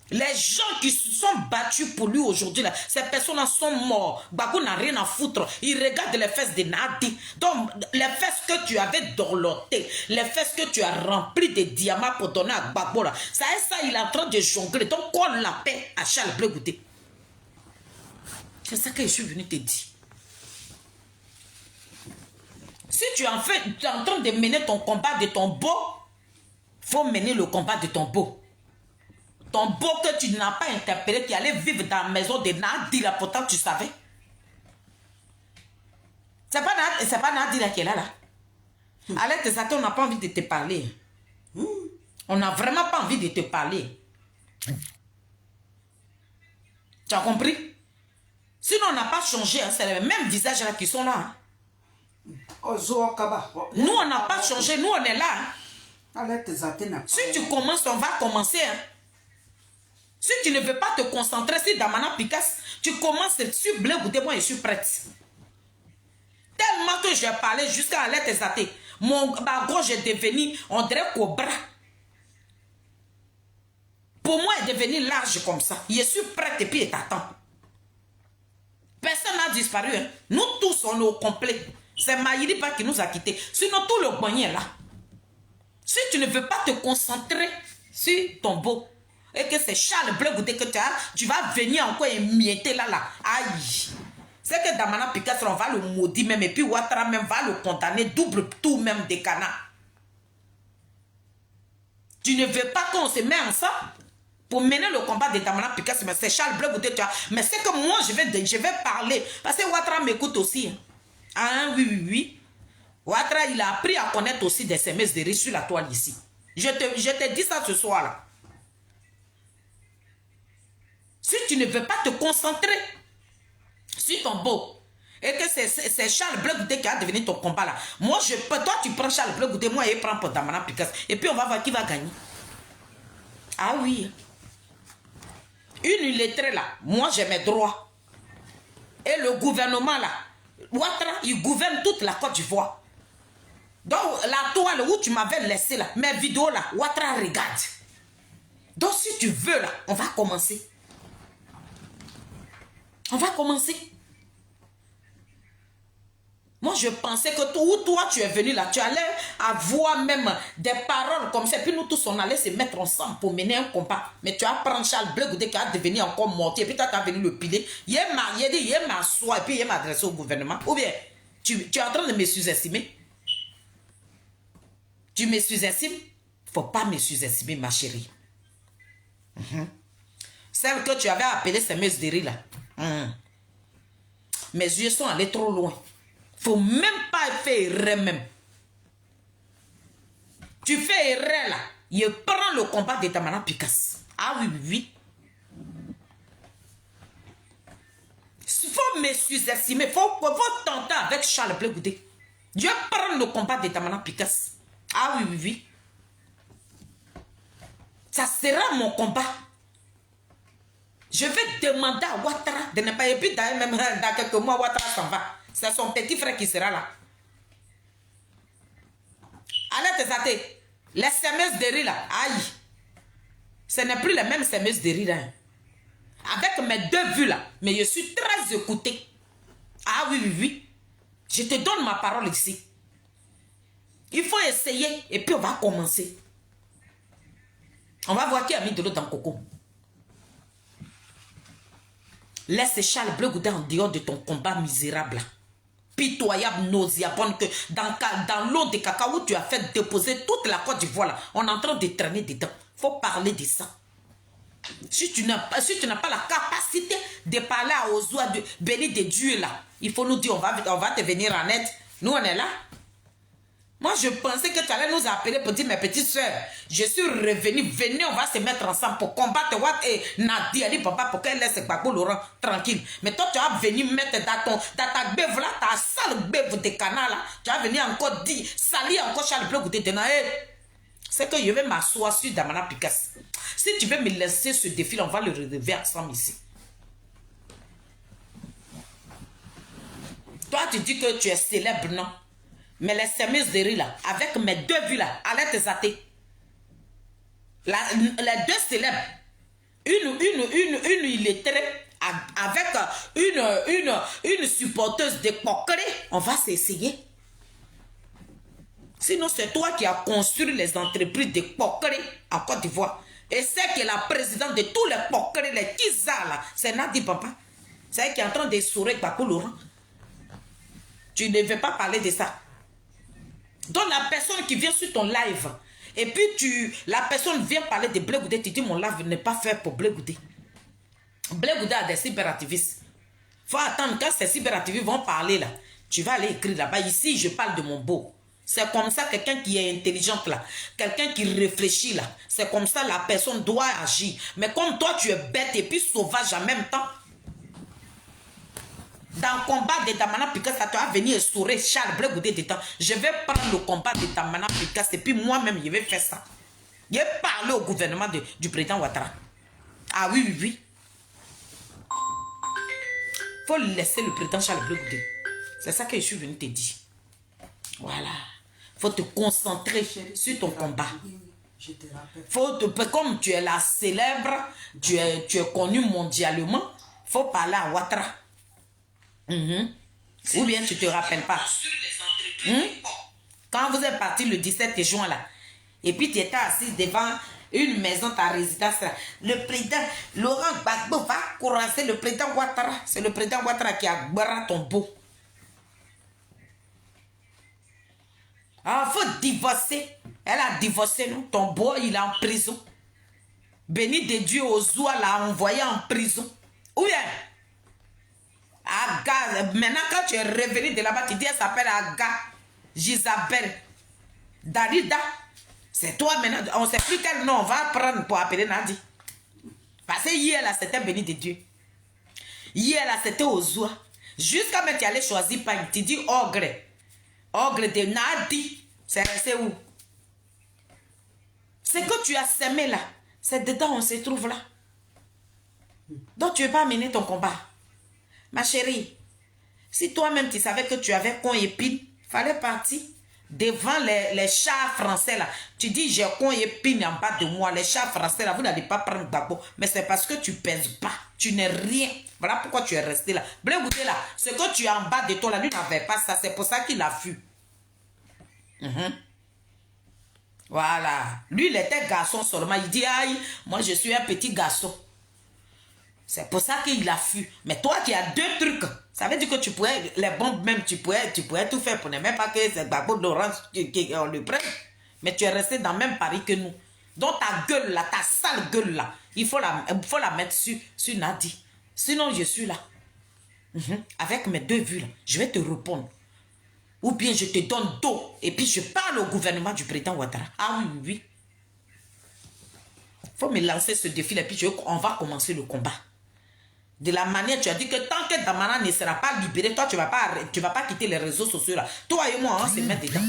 Les gens qui se sont battus pour lui aujourd'hui, ces personnes-là sont morts. Gbagbo n'a rien à foutre. Il regarde les fesses de Nadi. Donc, les fesses que tu avais dorlotées, les fesses que tu as remplies de diamants pour donner à Gbagbo là, ça, il est en train de jongler. Donc, qu'on la paix à Charles Bleu Goudé. C'est ça que je suis venu te dire. Si tu es en train de mener ton combat de ton beau, il faut mener le combat de ton beau. Ton beau que tu n'as pas interpellé, qui allait vivre dans la maison de Nadi, là, pourtant tu savais. C'est pas Nadi là qui est là. Alerte Zate, on n'a pas envie de te parler. On n'a vraiment pas envie de te parler. Tu as compris? Sinon, on n'a pas changé. Hein, c'est les mêmes visages là qui sont là. Hein. Nous, on n'a pas changé. Nous, on est là. Alerte zaté n'a pas. Si tu commences, on va commencer. Hein. Si tu ne veux pas te concentrer sur Damana Picasse, tu commences sur Blé Goudé, moi je suis prête. Tellement que j'ai parlé jusqu'à alerte zaté. Mon gauche est devenu, on dirait cobra. Pour moi, est devenu large comme ça. Je suis prête et puis il t'attend. Personne n'a disparu. Hein. Nous tous, on est au complet. C'est Maïriba qui nous a quittés. Sinon, tout le poignet est là. Si tu ne veux pas te concentrer sur ton beau, et que c'est Charles Blé Goudé que tu vas venir encore émietter là. Aïe. C'est que Damana Picasso, on va le maudire même. Et puis Ouattara même va le condamner double tout même des canards. Tu ne veux pas qu'on se mette ensemble pour mener le combat de Damana Picasso, mais c'est Charles Blé Goudé, mais c'est que moi, je vais parler. Parce que Ouattara m'écoute aussi. Ah, oui. Ouattara, il a appris à connaître aussi des SMS de riz sur la toile ici. Je te dis ça ce soir-là. Si tu ne veux pas te concentrer sur ton beau, et que c'est Charles Blé Goudé qui a devenu ton combat là. Moi, toi, tu prends Charles Blé Goudé, moi, je prends pour Damana Picasso. Et puis, on va voir qui va gagner. Ah oui. Une illettrée là, moi j'ai mes droits. Et le gouvernement là, Ouattara, il gouverne toute la Côte d'Ivoire. Donc la toile où tu m'avais laissé là, mes vidéos là, Ouattara regarde. Donc si tu veux là, on va commencer. On va commencer. Moi, je pensais que toi, tu es venu là, tu allais avoir même des paroles comme ça. Et puis nous tous, on allait se mettre ensemble pour mener un combat. Mais tu as pris Charles Blé Goudé qui a devenu encore mortier. Et puis toi, tu as venu le piler. Il est m'asseoir et puis il est m'adresser au gouvernement. Ou bien, tu es en train de me sous-estimer. Tu me sous-estimes? Il ne faut pas me sous-estimer, ma chérie. Celle que tu avais appelée Semeuse de riz là. Mes yeux sont allés trop loin. Faut même pas faire erreur même. Tu fais erreur là. Il prend le combat de Damana Picasso. Ah oui. Il faut me sous-estimer. Il faut tenter avec Charles Blé Goudé. Dieu prend le combat de Damana Picasso. Ah oui. Ça sera mon combat. Je vais demander à Ouattara de ne pas... Et puis même dans quelques mois, Ouattara s'en va. C'est son petit frère qui sera là. Allez, Tesaté, les semeuses de riz là, aïe. Ce n'est plus les mêmes semeuses de riz là. Avec mes deux vues là, mais je suis très écoutée. Ah oui. Je te donne ma parole ici. Il faut essayer et puis on va commencer. On va voir qui a mis de l'eau dans le coco. Laisse Charles Blé Goudé en dehors de ton combat misérable. Pitoyable, nauséabonde, que dans l'eau de cacao où tu as fait déposer toute la Côte d'Ivoire là, on est en train de traîner dedans. Il faut parler de ça. Si tu n'as pas la capacité de parler aux oies de béni de Dieu là, il faut nous dire on va te venir en aide. Nous on est là. Moi je pensais que tu allais nous appeler pour dire mes petites soeurs, je suis revenue, venez on va se mettre ensemble pour combattre Watt et Nadia dit papa pour qu'elle laisse Gbagbo Laurent tranquille. Mais toi tu vas venir mettre dans ta bève là, ta sale bève de canard là, tu vas venir encore dire, salir encore Charles Blé Goudé de Naël. C'est que je vais m'asseoir sur Damana Picasso. Si tu veux me laisser ce défi, on va le relever ensemble ici. Toi tu dis que tu es célèbre, non? Mais les semeuses de riz là, avec mes deux vues là, allez te zater. Les deux célèbres, une illettrée avec une supporteuse de coquerie, on va s'essayer. Sinon, c'est toi qui as construit les entreprises de coquerie en Côte d'Ivoire. Et c'est que la présidente de tous les coqueries, les Kiza là, c'est Nadi Papa. C'est elle qui est en train de sourire Gbagbo Laurent. Tu ne veux pas parler de ça. Donc la personne qui vient sur ton live, et puis la personne vient parler de Blé Goudé, tu dis mon live n'est pas fait pour Blé Goudé. Blé Goudé a des cyberactivistes. Il faut attendre quand ces cyberactivistes vont parler là. Tu vas aller écrire là-bas. Ici, je parle de mon beau. C'est comme ça quelqu'un qui est intelligent là. Quelqu'un qui réfléchit là. C'est comme ça la personne doit agir. Mais comme toi, tu es bête et puis sauvage en même temps. Dans le combat de Damana Picasso, ça tu vas venir essorer Charles Blé Goudé dedans. Je vais prendre le combat de Damana Picasso et puis moi-même, je vais faire ça. Je vais parler au gouvernement du président Ouattara. Ah oui, oui, oui. Il faut laisser le président Charles Blé Goudé. C'est ça que je suis venu te dire. Voilà. Il faut te concentrer sur ton combat. Comme tu es la célèbre, tu es connu mondialement, il faut parler à Ouattara. Ou bien tu ne te rappelles pas. Quand vous êtes parti le 17 juin là, et puis tu étais assis devant une maison, ta résidence là, le président Laurent Gbagbo va courrager le président Ouattara. C'est le président Ouattara qui a barré ton beau. Ah, il faut divorcer. Elle a divorcé, non? Ton beau, il est en prison. Béni de Dieu, Ozua l'a envoyé en prison. Où est? Aga. Maintenant, quand tu es revenu de là-bas, tu dis, elle s'appelle Aga. Gisabelle. Darida. C'est toi maintenant. On ne sait plus quel nom on va prendre pour appeler Nadi. Parce que hier, là, c'était béni de Dieu. Hier, là, c'était Ozua. Jusqu'à maintenant, tu allais choisir pas. Tu dis Ogre. Ogre de Nadi. C'est resté où? C'est que tu as semé là. C'est dedans on se trouve là. Donc tu ne veux pas mener ton combat. Ma chérie, si toi-même tu savais que tu avais con épine, fallait partir devant les chars français là. Tu dis j'ai con épine en bas de moi. Les chars français là, vous n'allez pas prendre Gbagbo. Mais c'est parce que tu ne pèses pas. Tu n'es rien. Voilà pourquoi tu es resté là. Blé Goudé là, ce que tu as en bas de toi là, lui n'avait pas ça. C'est pour ça qu'il a fui. Voilà. Lui, il était garçon seulement. Il dit, aïe, moi, je suis un petit garçon. C'est pour ça qu'il a fui. Mais toi qui as deux trucs, ça veut dire que tu pourrais, les bombes même, tu pourrais tout faire pour ne même pas que c'est Gbagbo d'Orange qu'on le prenne. Mais tu es resté dans le même Paris que nous. Donc ta gueule là, ta sale gueule là, il faut la mettre sur Nadi. Sinon, je suis là. Avec mes deux vues là, je vais te répondre. Ou bien je te donne d'eau et puis je parle au gouvernement du président Ouattara. Ah oui, oui, oui. Il faut me lancer ce défi et puis on va commencer le combat. De la manière, tu as dit que tant que Damana ne sera pas libéré, toi, tu ne vas pas quitter les réseaux sociaux là. Toi et moi, on se met dedans.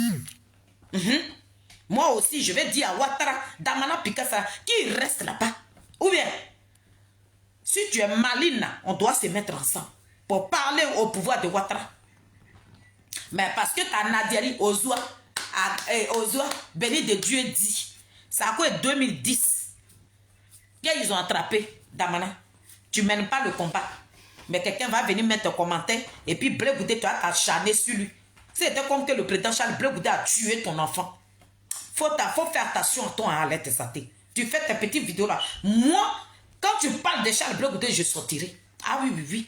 Moi aussi, je vais dire à Ouattara, Damana Picasso, qui reste là-bas. Ou bien, si tu es maligne, on doit se mettre ensemble pour parler au pouvoir de Ouattara. Mais parce que ta Nadiali Ozua, béni de Dieu dit, ça a quoi 2010, ils ont attrapé Damana. Tu ne mènes pas le combat. Mais quelqu'un va venir mettre un commentaire et puis Blé Goudé, tu vas t'acharner sur lui. C'était comme que le président Charles Blé Goudé a tué ton enfant. Faut faire attention à toi, Alette Saté. Tu fais tes petites vidéos là. Moi, quand tu parles de Charles Blé Goudé, je sortirai. Ah oui, oui, oui.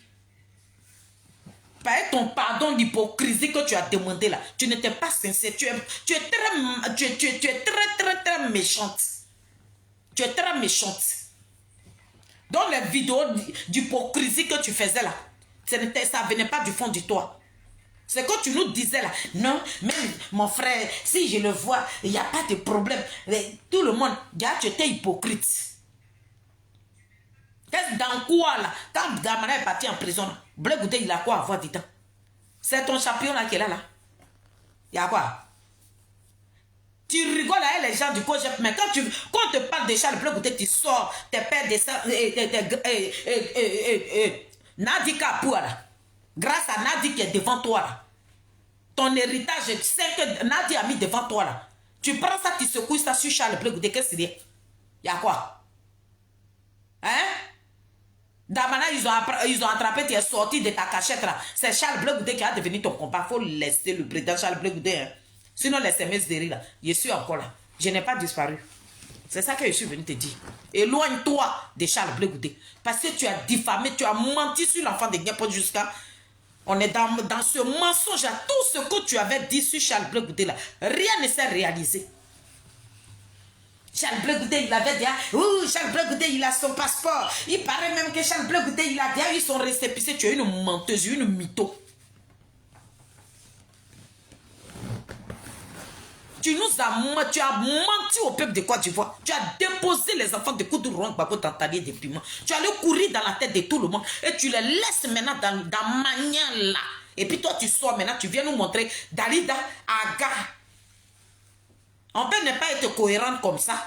Par ton pardon d'hypocrisie que tu as demandé là, tu n'étais pas sincère. Tu es très méchante. Tu es très méchante. Dans les vidéos d'hypocrisie que tu faisais là, ça ne venait pas du fond de toi. C'est que tu nous disais là, non, même mon frère, si je le vois, il n'y a pas de problème. Tout le monde, tu étais hypocrite. Dans quoi là? Quand Damana est parti en prison, Blé Goudé, il a quoi à voir dedans? C'est ton champion là qui est là. Il y a quoi? Tu rigoles avec les gens du COJEP, mais quand on te parle de Charles Blé Goudé, tu sors tes pères de ça. Nadi Kapoua là. Grâce à Nadi qui est devant toi là. Ton héritage, c'est que Nadi a mis devant toi là. Tu prends ça, tu secoues ça sur Charles Blé Goudé, qu'est-ce qu'il y a? Il y a quoi? Hein? Damana, ils ont attrapé, tu es sorti de ta cachette là. C'est Charles Blé Goudé qui a devenu ton combat. Il faut laisser le président Charles Blé Goudé. Hein. Sinon, les SMS de là, je suis encore là. Je n'ai pas disparu. C'est ça que je suis venu te dire. Éloigne-toi de Charles Blé Goudé. Parce que tu as diffamé, tu as menti sur l'enfant de Guépot jusqu'à... On est dans ce mensonge à tout ce que tu avais dit sur Charles Blé Goudé là. Rien ne s'est réalisé. Charles Blé Goudé, il avait déjà... Charles Blé Goudé, il a son passeport. Il paraît même que Charles Blé Goudé, il a déjà eu son récépissé. Tu es une menteuse, une mytho. Tu as menti au peuple de Côte d'Ivoire. Tu as déposé les enfants de Koudourou Gbagbo dans ta ligne de piment. Tu allais courir dans la tête de tout le monde et tu les laisses maintenant dans manière là. Et puis toi, tu sors maintenant, tu viens nous montrer Dalida Aga. On peut ne pas être cohérente comme ça.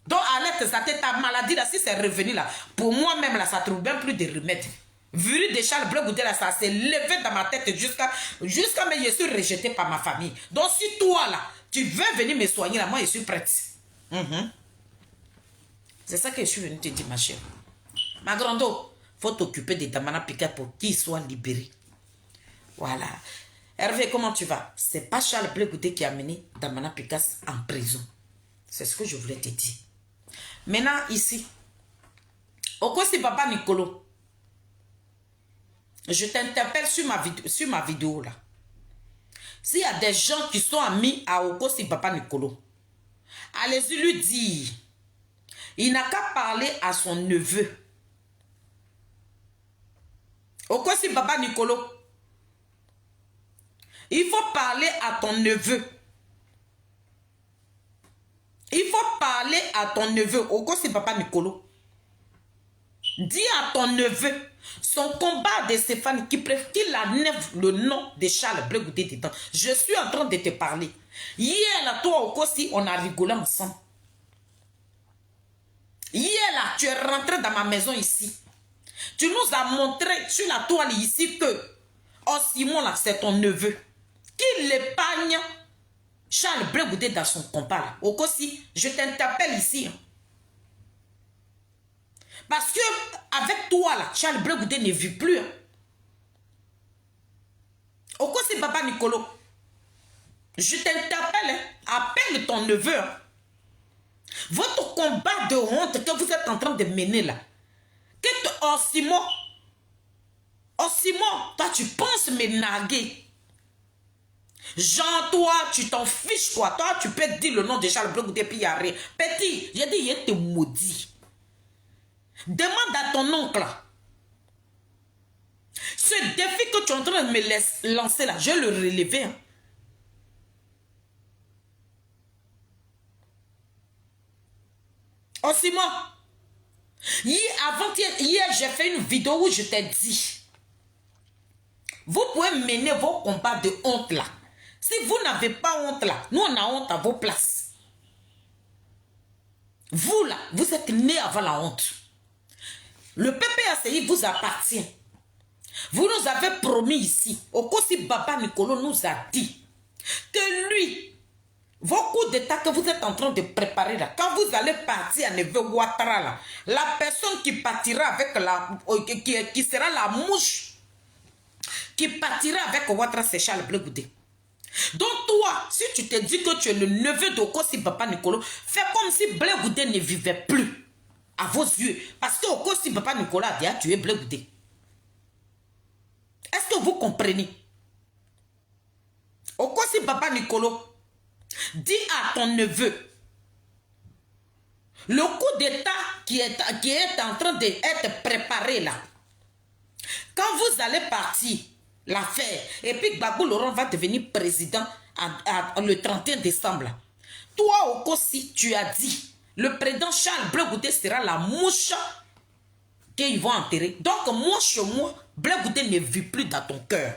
Donc, arrête ta maladie là, si c'est revenu là, pour moi-même là, ça trouve bien plus de remèdes. Vu de Charles Bleu Goudé là, ça s'est levé dans ma tête jusqu'à mais je suis rejeté par ma famille. Donc, si toi là, tu veux venir me soigner là, moi je suis prête. C'est ça que je suis venue te dire, ma chère. Ma grande, faut t'occuper de Damana Pika pour qu'il soit libéré. Voilà. Hervé, comment tu vas? C'est pas Charles Bleu Goudé qui a mené Damana Pikas en prison. C'est ce que je voulais te dire. Maintenant, ici, au Kosi Papa Nicolo, je t'interpelle sur ma vidéo là. S'il y a des gens qui sont amis à Okosi Papa Nicolo, allez-y lui dire, il n'a qu'à parler à son neveu. Okosi Papa Nicolo, il faut parler à ton neveu. Il faut parler à ton neveu. Okosi Papa Nicolo. Dis à ton neveu son combat de Stéphane qu'il enlève le nom de Charles Bleu Goudé dedans. Je suis en train de te parler. Hier là, toi Okosi, on a rigolé ensemble. Hier là, tu es rentré dans ma maison ici. Tu nous as montré sur la toile ici que Simon là, c'est ton neveu. Qu'il épargne Charles Bleu Goudé dans son combat là. Okosi, je t'interpelle ici. Parce que avec toi là, Charles Bleu Goudé ne vit plus. Okosi Papa Nicolo, je t'interpelle, appelle ton neveu. Votre combat de honte que vous êtes en train de mener là. Simon, toi tu penses me narguer. Jean, toi, tu t'en fiches quoi. Toi, tu peux dire le nom de Charles Bleu Goudé puis y a rien. Petit, j'ai dit, il te maudit. Demande à ton oncle. Ce défi que tu es en train de me lancer là, je vais le relever. Simon, hier, j'ai fait une vidéo où je t'ai dit, vous pouvez mener vos combats de honte là. Si vous n'avez pas honte là, nous on a honte à vos places. Vous là, vous êtes nés avant la honte. Le PPACI vous appartient. Vous nous avez promis ici, Okosi Papa Nicolo nous a dit que lui, vos coups d'état que vous êtes en train de préparer là, quand vous allez partir à Neve Ouattara là, la personne qui partira avec qui sera la mouche qui partira avec Ouattara, c'est Charles Bleu Goudé. Donc toi, si tu te dis que tu es le neveu d'Okosi Papa Nicolo, fais comme si Bleu Goudé ne vivait plus à vos yeux. Parce que Okosi Papa Nicolo a déjà tué Bleu Goudé. Est-ce que vous comprenez? Okosi Papa Nicolo, dis à ton neveu, le coup d'état qui est en train d'être préparé là, quand vous allez partir, l'affaire, et puis Gbagbo Laurent va devenir président le 31 décembre. Toi, Okosi, tu as dit, le président Charles Bleu Goudé sera la mouche qu'ils vont enterrer. Donc, moi, chez moi, Bleu Goudé ne vit plus dans ton cœur.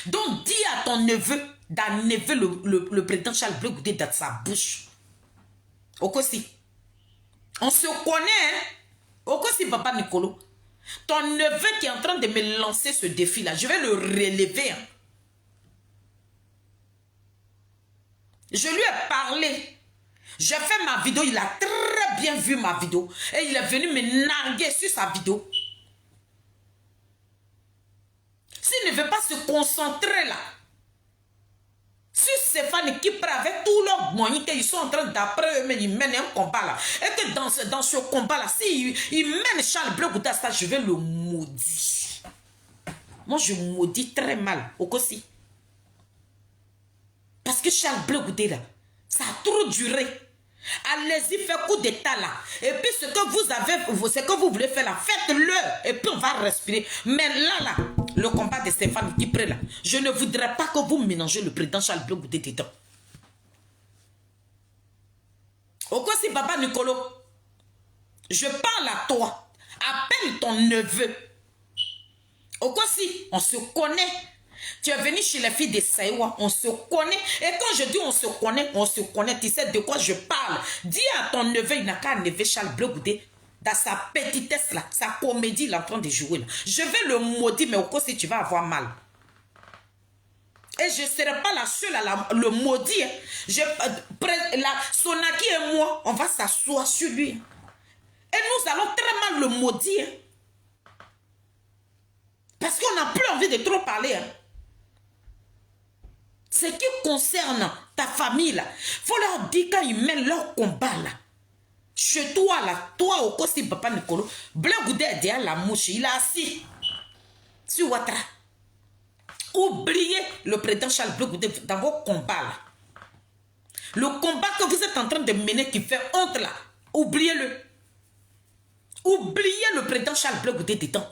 Donc, dis à ton neveu, d'enlever le président Charles Bleu Goudé dans sa bouche. Okosi, on se connaît, hein? Okosi Papa Nicolo. Ton neveu qui est en train de me lancer ce défi-là, je vais le relever. Je lui ai parlé. J'ai fait ma vidéo, il a très bien vu ma vidéo. Et il est venu me narguer sur sa vidéo. S'il ne veut pas se concentrer là, sur Stéphane qui prend avec tous leurs moyens qu'ils sont en train d'après eux-mêmes, ils mènent un combat là. Et que dans ce combat là, s'il mène Charles Bleu Goudé à ça, je vais le maudire. Moi, je maudis très mal, Okosi. Parce que Charles Bleu Goudé là, ça a trop duré. Allez-y, faites coup d'état là. Et puis ce que vous voulez faire là, faites-le. Et puis on va respirer. Mais là, le combat de Stéphane Kipré là, je ne voudrais pas que vous mélangez le président Charles Blé Goudé dedans. Okosi Baba Nicolo, je parle à toi. Appelle ton neveu. Okosi, on se connaît. Tu es venu chez les filles de Saïwa, on se connaît. Et quand je dis on se connaît, tu sais de quoi je parle. Dis à ton neveu, il n'a qu'à neveu Charles Blé Goudé, dans sa petitesse là, sa comédie, il est en train de jouer là. Je vais le maudire, mais Okosi, tu vas avoir mal. Et je ne serai pas la seule à le maudire. Sonaki et moi, on va s'asseoir sur lui. Et nous allons très mal le maudire. Parce qu'on n'a plus envie de trop parler. Ce qui concerne ta famille, là, il faut leur dire quand ils mènent leur combat, là. Chez toi, là, toi, au Kosi Papa Nicolo, Blé Goudé est derrière la mouche, il est assis sur Ouattara. Oubliez le président Charles Blé Goudé dans vos combats, là. Le combat que vous êtes en train de mener qui fait honte, là, oubliez-le. Oubliez le président Charles Blé Goudé dedans.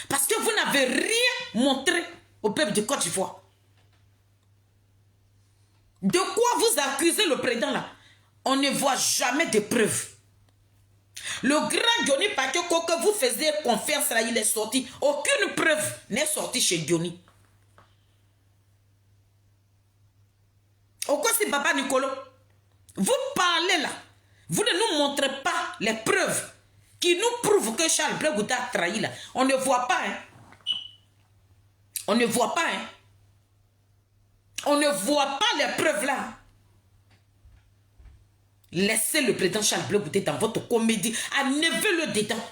Parce que vous n'avez rien montré au peuple de Côte d'Ivoire. De quoi vous accusez le président là? On ne voit jamais de preuves. Le grand Diony Pakeko que vous faisiez confiance là, il est sorti. Aucune preuve n'est sortie chez Diony. Okosi Baba Nicolo, vous parlez là. Vous ne nous montrez pas les preuves qui nous prouvent que Charles Blé Goudé a trahi là. On ne voit pas, hein. On ne voit pas, hein. On ne voit pas les preuves là. Laissez le président Charles Blé Goudé dans votre comédie. Enlevez-le dedans.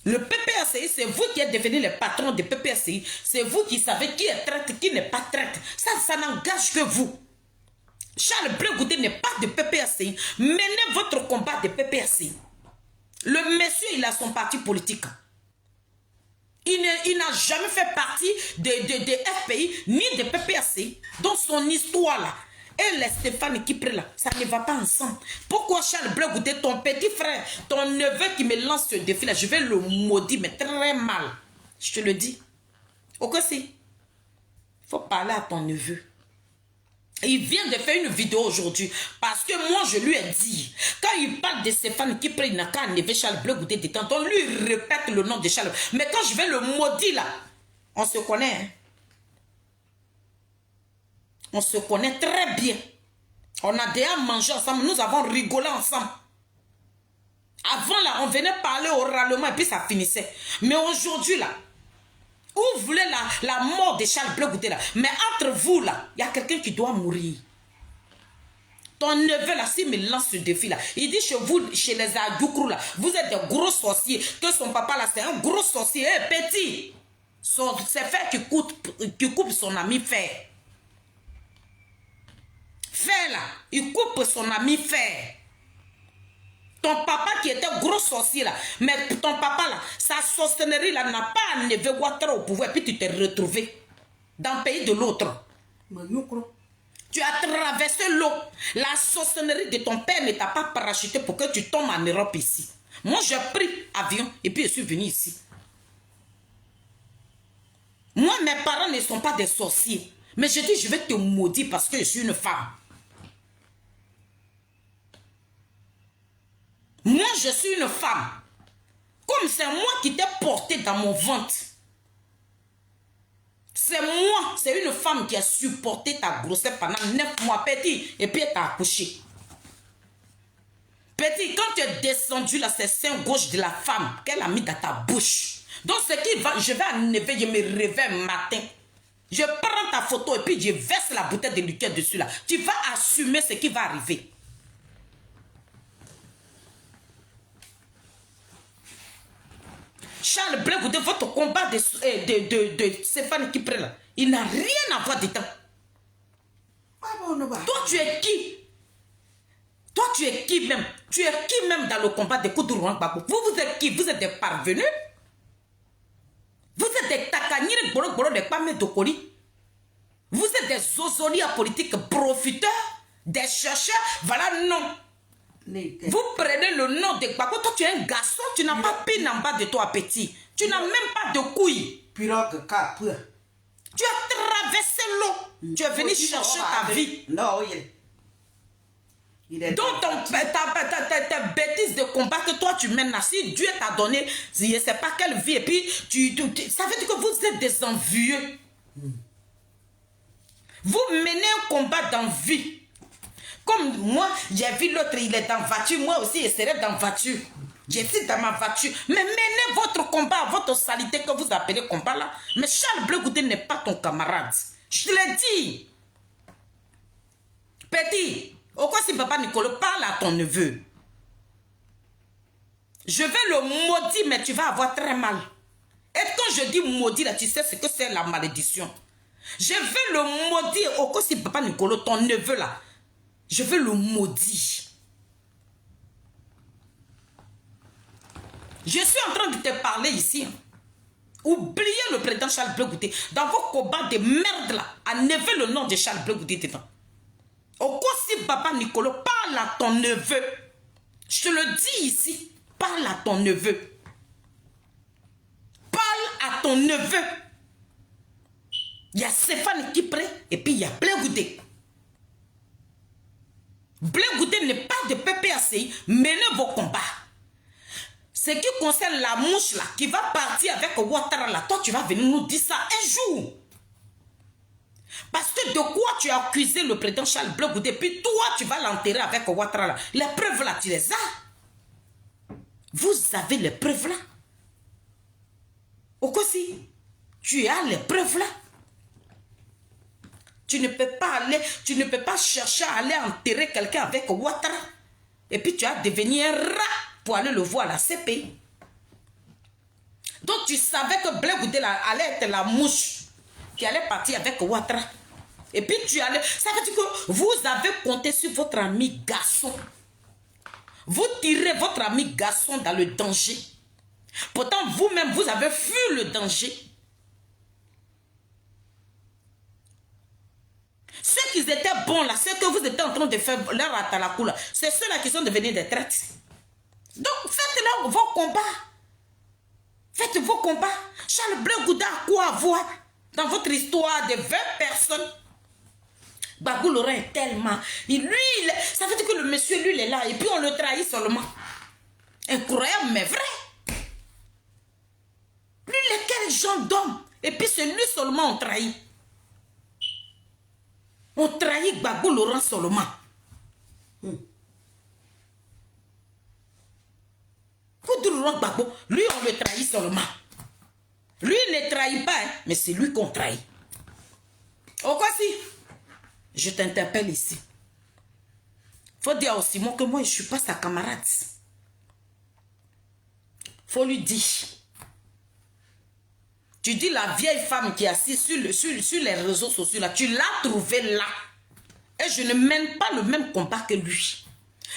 Le PPACI, c'est vous qui êtes devenu le patron de PPACI. C'est vous qui savez qui est traite, qui n'est pas traite. Ça n'engage que vous. Charles Blé Goudé n'est pas de PPACI. Menez votre combat de PPACI. Le monsieur, il a son parti politique. Il n'a jamais fait partie de FPI ni de PPACI. Dans son histoire là. Et les Stéphane Kipré là, ça ne va pas ensemble. Pourquoi Charles Blé Goudé, ton petit frère, ton neveu qui me lance ce défi là, je vais le maudire, mais très mal. Je te le dis. Ok, si. Il faut parler à ton neveu. Il vient de faire une vidéo aujourd'hui parce que moi je lui ai dit, quand il parle de Stéphane Kipré, il n'a qu'à enlever Charles Blé Goudé de temps, on lui répète le nom de Charles. Mais quand je vais le maudire là, on se connaît. Hein? On se connaît très bien. On a déjà mangé ensemble, nous avons rigolé ensemble. Avant là, on venait parler oralement et puis ça finissait. Mais aujourd'hui là, vous voulez la mort de Charles Blé Goudé là. Mais entre vous là, il y a quelqu'un qui doit mourir. Ton neveu là, s'il me lance ce défi là, il dit chez vous, chez les Adjoukrou là, vous êtes des gros sorciers. Que son papa là, c'est un gros sorcier, petit. C'est Fer qui coupe son ami Fer. Fer là, il coupe son ami Fer. Ton papa qui était gros sorcier là, mais ton papa là, sa sorcellerie là n'a pas enlevé Ouattara au pouvoir, et puis tu t'es retrouvé dans le pays de l'autre. Tu as traversé l'eau. La sorcellerie de ton père ne t'a pas parachuté pour que tu tombes en Europe ici. Moi j'ai pris avion et puis je suis venu ici. Moi mes parents ne sont pas des sorciers, mais je dis je vais te maudire parce que je suis une femme. Moi, je suis une femme. Comme c'est moi qui t'ai porté dans mon ventre. C'est moi, c'est une femme qui a supporté ta grossesse pendant 9 mois, petit, et puis elle t'a accouché. Petit, quand tu es descendu là, c'est sein gauche de la femme qu'elle a mis dans ta bouche. Donc, ce qui va, je vais enlever, je me réveille matin. Je prends ta photo et puis je verse la bouteille de liqueur dessus là. Tu vas assumer ce qui va arriver. Charles Blé Goudé, votre combat de Stéphane Kipré là, il n'a rien à voir dedans. Toi, tu es qui? Toi, tu es qui même? Tu es qui même dans le combat de Koudourouan Gbagbo? Vous êtes qui? Vous êtes des parvenus? Vous êtes des takanyiri, boro, des pamé dokoli? Vous êtes des zozolias politiques profiteurs? Des chercheurs? Voilà, non. Vous prenez le nom de Gbagbo. Toi, tu es un garçon. Tu n'as pas pine en bas de toi, petit. Tu n'as même pas de couilles. Pirogue, capre. Tu as traversé l'eau. Tu es venu chercher ta vie. Non, il est donc, ta bêtise de combat que toi tu mènes là, si Dieu t'a donné, je ne sais pas quelle vie, et puis ça veut dire que vous êtes des envieux. Vous menez un combat d'envie. Comme moi, j'ai vu l'autre, il est dans voiture, moi aussi, je serai dans voiture. Je suis dans ma voiture. Mais menez votre combat, votre saleté que vous appelez combat là. Mais Charles Bleu Goudé n'est pas ton camarade. Je te l'ai dit. Petit. Pourquoi si papa Nicolo parle à ton neveu? Je vais le maudire, mais tu vas avoir très mal. Et quand je dis maudit, là, tu sais ce que c'est la malédiction. Je vais le maudire. Pourquoi si papa Nicolo, ton neveu là, je vais le maudire. Je suis en train de te parler ici. Oubliez le président Charles Bleu Goudé. Dans vos combats de merde là, enlevez le nom de Charles Bleu Goudé dedans. Au cas si papa Nicolo parle à ton neveu, je te le dis ici, parle à ton neveu. Parle à ton neveu. Il y a Stéphane Kipré et puis il y a Bleu Goudé. Bleu Goudé n'est pas de PPACI, menez vos combats. Ce qui concerne la mouche là, qui va partir avec Ouattara là, toi tu vas venir nous dire ça un jour. Parce que de quoi tu as accusé le président Charles Bleu Goudé, puis toi tu vas l'enterrer avec Ouattara là. Les preuves là, tu les as. Vous avez les preuves là. Au cas si, tu as les preuves là. Tu ne peux pas aller, tu ne peux pas chercher à aller enterrer quelqu'un avec Ouattara. Et puis tu as devenu un rat pour aller le voir à la CPI. Donc tu savais que Bleu Goudé allait être la mouche qui allait partir avec Ouattara. Et puis tu allais... Ça veut dire que vous avez compté sur votre ami garçon. Vous tirez votre ami garçon dans le danger. Pourtant vous-même vous avez fui le danger. Ceux qui étaient bons là, ceux que vous étiez en train de faire leur atalakou là, c'est ceux-là qui sont devenus des traites. Donc faites-leur vos combats. Faites vos combats. Charles Bleu Goudé a quoi avoir dans votre histoire de 20 personnes? Gbagbo Laurent est tellement... ça veut dire que le monsieur, lui, il est là. Et puis on le trahit seulement. Incroyable, mais vrai. Lui, lesquels gens d'hommes. Et puis c'est lui seulement on trahit. On trahit Gbagbo Laurent seulement. Gbagbo, lui, on le trahit seulement. Lui, il ne trahit pas, hein, mais c'est lui qu'on trahit. Au quoi si? Je t'interpelle ici. Faut dire au Simon que moi, je ne suis pas sa camarade. Faut lui dire. Tu dis la vieille femme qui est assise sur les réseaux sociaux, là, tu l'as trouvée là. Et je ne mène pas le même combat que lui.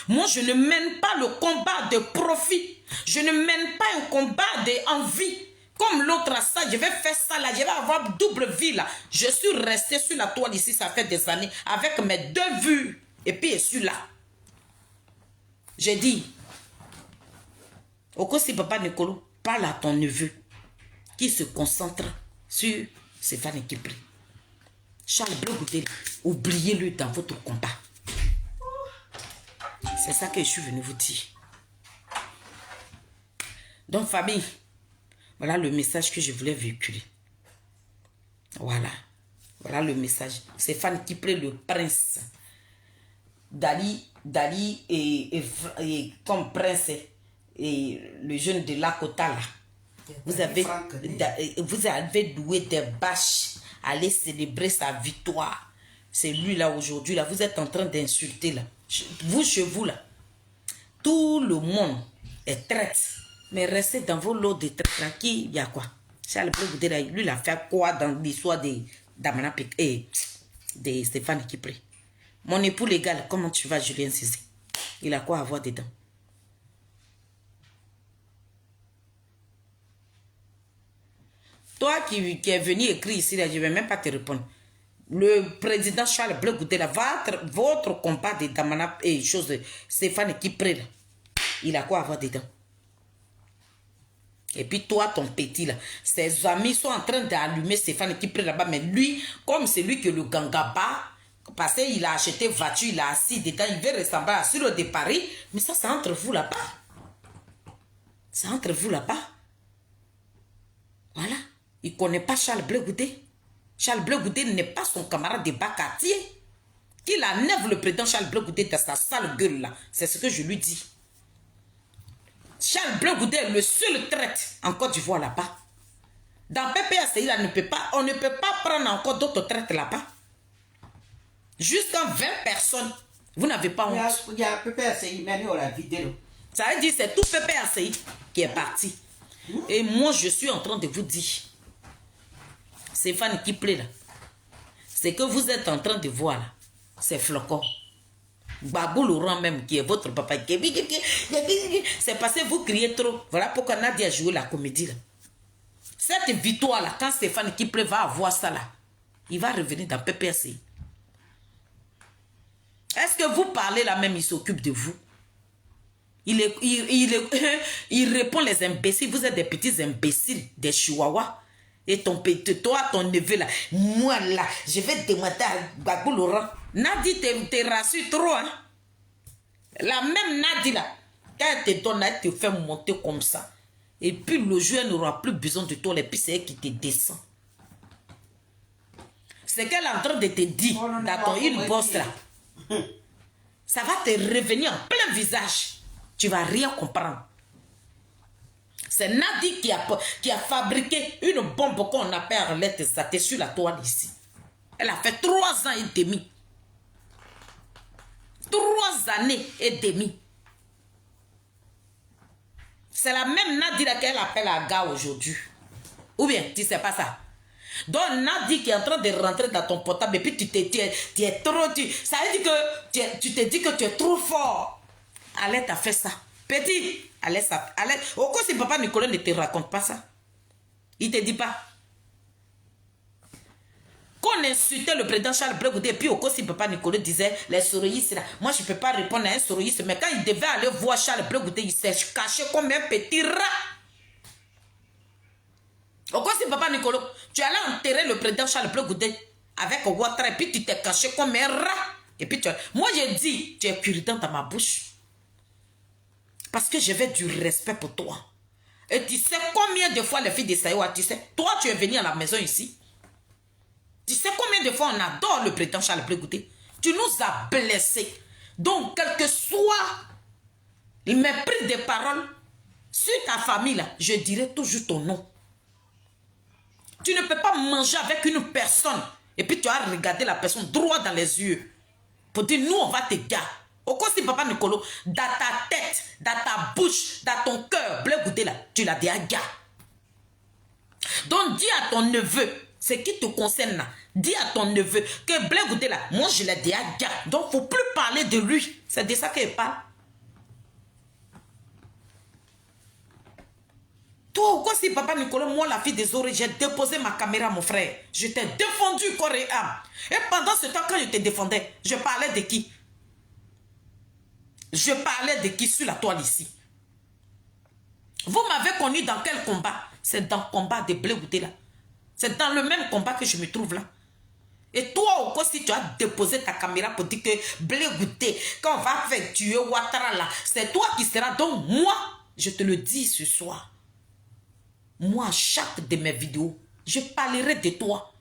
Moi, je ne mène pas le combat de profit. Je ne mène pas un combat d'envie. Comme l'autre a ça, je vais faire ça là, je vais avoir double vie là. Je suis resté sur la toile ici, ça fait des années, avec mes 2 vues. Et puis je suis là. J'ai dit, au cas si papa Nicolo, parle à ton neveu, qui se concentre sur Stéphane Kipré. Charles Bleu Goudé, oubliez-le dans votre combat. C'est ça que je suis venu vous dire. Donc famille, voilà le message que je voulais véhiculer. Voilà. Voilà le message. Stéphane Kipré, le prince. Dali et comme prince et le jeune de Lakota là. Vous avez doué des bâches. Allez célébrer sa victoire. C'est lui là aujourd'hui là. Vous êtes en train d'insulter là. Vous chez vous là. Tout le monde est traite. Mais restez dans vos lots de traite. Qui il y a quoi? Charles Bleu Goudé là, lui il a fait quoi dans l'histoire de Damana et de Stéphane Kipré? Mon époux légal, comment tu vas, Julien Cizé? Il a quoi à voir dedans? Toi qui es venu écrire ici, là, je ne vais même pas te répondre. le président Charles Blé Goudé, là, votre combat de Damana et chose de Stéphane qui prend, il a quoi à voir dedans? Et puis toi, ton petit là, ses amis sont en train d'allumer Stéphane qui prend là-bas, mais lui, comme c'est lui que le gangaba, parce qu'il a acheté voiture, il a assis dedans, il veut ressembler à celui de Paris, mais ça, c'est entre vous là-bas. C'est entre vous là-bas. Voilà. Il ne connaît pas Charles Blé Goudé. Charles Blé Goudé n'est pas son camarade de bas quartier. Qu'il enlève le président Charles Blé Goudé de sa sale gueule là. C'est ce que je lui dis. Charles Blé Goudé est le seul traître en Côte d'Ivoire là-bas. Dans PPACI, là, on ne peut pas prendre encore d'autres traîtres là-bas. Jusqu'à 20 personnes. Vous n'avez pas honte. Il y a PPACI, mais on l'a vidé. Ça veut dire que c'est tout PPACI qui est parti. Et moi, je suis en train de vous dire, Stéphane qui plaît là, c'est que vous êtes en train de voir là, c'est flocon. Babou Laurent même, qui est votre papa, c'est parce que vous criez trop. Voilà pourquoi Nadia a joué la comédie là. Cette victoire là, quand Stéphane qui plaît va avoir ça là, il va revenir dans PPACI. Est-ce que vous parlez là même, il s'occupe de vous? Il répond les imbéciles. Vous êtes des petits imbéciles, des chihuahuas. Et toi, ton neveu là, moi là, je vais demander à Babou Laurent. Nadi te rassure trop, hein. La même Nadi là, quand elle te donne, elle te fait monter comme ça. Et puis le jour, elle n'aura plus besoin de toi, et puis c'est elle qui te descend. C'est qu'elle est en train de te dire, dans ton inbox là, ça va te revenir en plein visage. Tu ne vas rien comprendre. C'est Nadi qui a fabriqué une bombe qu'on appelle Arlette Saté sur la toile ici. Elle a fait 3 ans et demi. 3 années et demi. C'est la même Nadi qu'elle appelle Aga aujourd'hui. Ou bien, tu ne sais pas ça. Donc Nadi qui est en train de rentrer dans ton portable et puis tu es trop... ça veut dire que tu te dis que tu es trop fort. Alette a fait ça. Petit, Alette. Au cas si papa Nicolas ne te raconte pas ça. Il ne te dit pas. Qu'on insultait le président Charles Blé Goudé, et puis au cas si papa Nicolas disait les soroïstes là, moi je ne peux pas répondre à un soroïste, mais quand il devait aller voir Charles Blé Goudé, il s'est caché comme un petit rat. Au cas si papa Nicolas, tu allais enterrer le président Charles Blé Goudé avec Ouattara, et puis tu t'es caché comme un rat. Et puis moi je dis, tu es puritain dans ma bouche. Parce que j'avais du respect pour toi. Et tu sais combien de fois les filles de Saïwa, tu sais, toi tu es venu à la maison ici. Tu sais combien de fois on adore le président Charles Blé Goudé. Tu nous as blessés. Donc, quel que soit le mépris des paroles, sur ta famille là, je dirai toujours ton nom. Tu ne peux pas manger avec une personne et puis tu as regardé la personne droit dans les yeux pour dire nous on va te garder. Au cas si papa Nicolo, dans ta tête, dans ta bouche, dans ton cœur, Blé Goudé là, tu l'as dit à gars. Donc dis à ton neveu, ce qui te concerne là, dis à ton neveu que Blé Goudé là, moi je l'ai dit à gars. Donc il ne faut plus parler de lui. C'est de ça qu'il parle. Toi, au cas si papa Nicolo, moi la fille des oreilles, j'ai déposé ma caméra mon frère. Je t'ai défendu corps et âme. Et pendant ce temps, quand je te défendais, je parlais de qui? Je parlais de qui sur la toile ici? Vous m'avez connu dans quel combat? C'est dans le combat de Blé Goudé là. C'est dans le même combat que je me trouve là. Et toi, au cas si tu as déposé ta caméra pour dire que Blé Goudé, quand on va faire tuer Ouattara là, c'est toi qui seras. Donc moi, je te le dis ce soir. Moi, à chaque de mes vidéos, je parlerai de toi.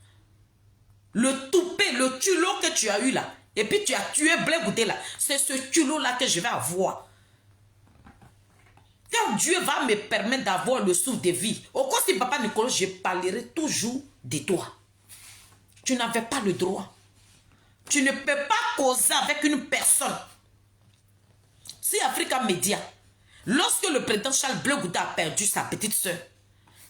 Le toupet, le culot que tu as eu là, et puis tu as tué Blé Goudé là, c'est ce culot-là que je vais avoir. Quand Dieu va me permettre d'avoir le souffle de vie, au cas si papa Nicolas, je parlerai toujours de toi. Tu n'avais pas le droit. Tu ne peux pas causer avec une personne. Si Africa Media, lorsque le président Charles Blé Goudé a perdu sa petite soeur,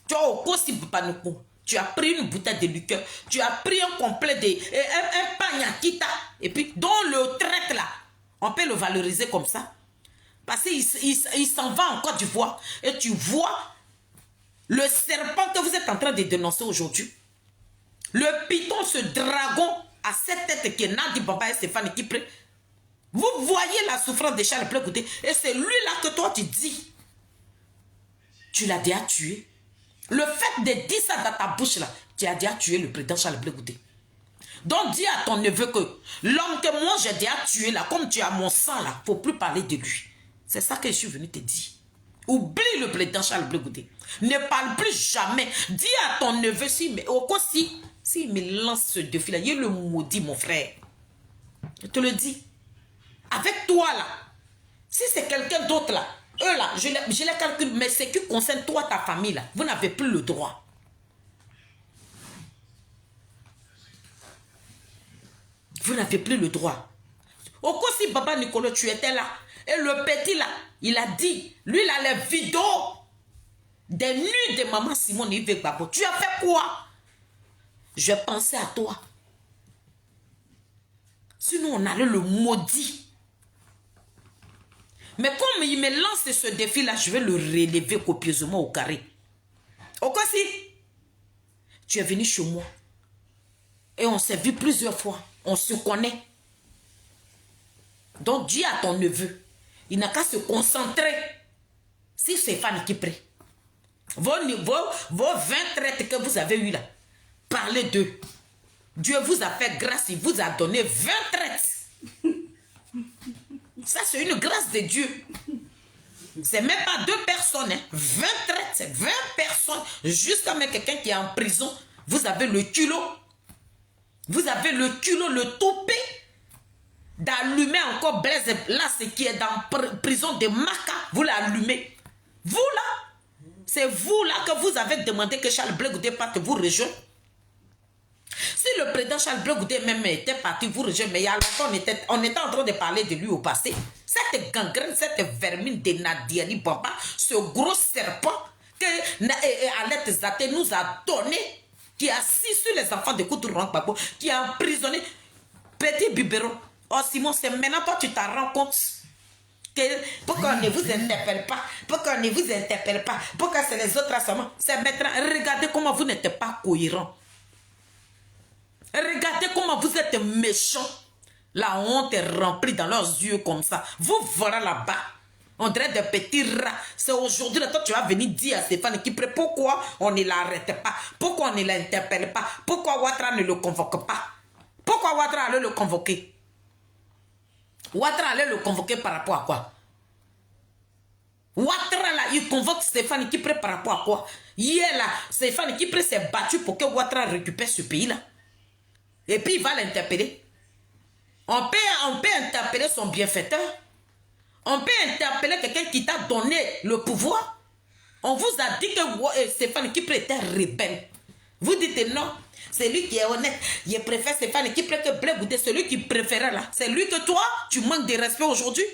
tu as au cas si papa Nicolas, tu as pris une bouteille de liqueur, tu as pris un complet de un pagnakita, et puis dans le traite là, on peut le valoriser comme ça. Parce qu'il s'en va en Côte d'Ivoire. Et tu vois le serpent que vous êtes en train de dénoncer aujourd'hui. Le python, ce dragon à cette tête qui est Nadi Bamba et Stéphane Kipré. Vous voyez la souffrance de Charles Blé Goudé. Et c'est lui-là que toi tu dis. Tu l'as déjà tué. Le fait de dire ça dans ta bouche là, tu as déjà tué le président Charles Blé Goudé. Donc dis à ton neveu que l'homme que moi j'ai déjà tué là, comme tu as mon sang là, il ne faut plus parler de lui. C'est ça que je suis venu te dire. Oublie le président Charles Blé Goudé. Ne parle plus jamais. Dis à ton neveu, s'il me lance ce défi là, il le maudit mon frère. Je te le dis. Avec toi là, si c'est quelqu'un d'autre là, eux là, je les calcule, mais ce qui concerne toi, ta famille là, vous n'avez plus le droit. Vous n'avez plus le droit. Au cas si Baba Nicolas, tu étais là, et le petit là, il a dit, lui il a les vidéos des nuits de maman Simone Yves Babo. Tu as fait quoi? Je pensais à toi. Sinon on allait le maudit. Mais comme il me lance ce défi-là, je vais le relever copieusement au carré. Au cas si, tu es venu chez moi. Et on s'est vu plusieurs fois. On se connaît. Donc dis à ton neveu, il n'a qu'à se concentrer. Si c'est Fanny qui prie. Vos 20 traites que vous avez eues là, parlez d'eux. Dieu vous a fait grâce, il vous a donné 20 traites. Ça, c'est une grâce de Dieu. C'est même pas 2 personnes. Hein. 20 traites, 20 personnes. Jusqu'à même quelqu'un qui est en prison. Vous avez le culot. Vous avez le culot, le toupet d'allumer encore Blaise là, ce qui est dans prison de Maka. Vous l'allumez. Vous là, c'est vous là que vous avez demandé que Charles Blé Goudé parte vous rejoindre. Si le président Charles Blé Goudé même était parti vous rejoindre, mais il y a longtemps, on était en train de parler de lui au passé. Cette gangrène, cette vermine de Nadiali Bamba, ce gros serpent que Alette Zate nous a donné, qui a assis sur les enfants de Koutourang Babo, qui a emprisonné petit biberon. Oh Simon, c'est maintenant toi tu t'en rends compte. Pourquoi on ne vous interpelle pas? Pourquoi on ne vous interpelle pas? Pourquoi c'est les autres seulement? C'est maintenant, regardez comment vous n'êtes pas cohérent. Regardez comment vous êtes méchants. La honte est remplie dans leurs yeux comme ça. Vous voilà là-bas. On dirait des petits rats. C'est aujourd'hui, toi tu vas venir dire à Stéphane qui prie pourquoi on ne l'arrête pas. Pourquoi on ne l'interpelle pas. Pourquoi Ouattara ne le convoque pas. Pourquoi Ouattara allait le convoquer. Ouattara allait le convoquer par rapport à quoi? Ouattara là, il convoque Stéphane qui prie par rapport à quoi? Hier là, Stéphane qui prie s'est battu pour que Ouattara récupère ce pays là. Et puis il va l'interpeller. On peut interpeller son bienfaiteur. On peut interpeller quelqu'un qui t'a donné le pouvoir. On vous a dit que Stéphane Kipré était rebelle. Vous dites non. C'est lui qui est honnête. Je préfère Stéphane Kipré que Blé Goudé. Celui qui préférait là. C'est lui que toi, tu manques de respect aujourd'hui.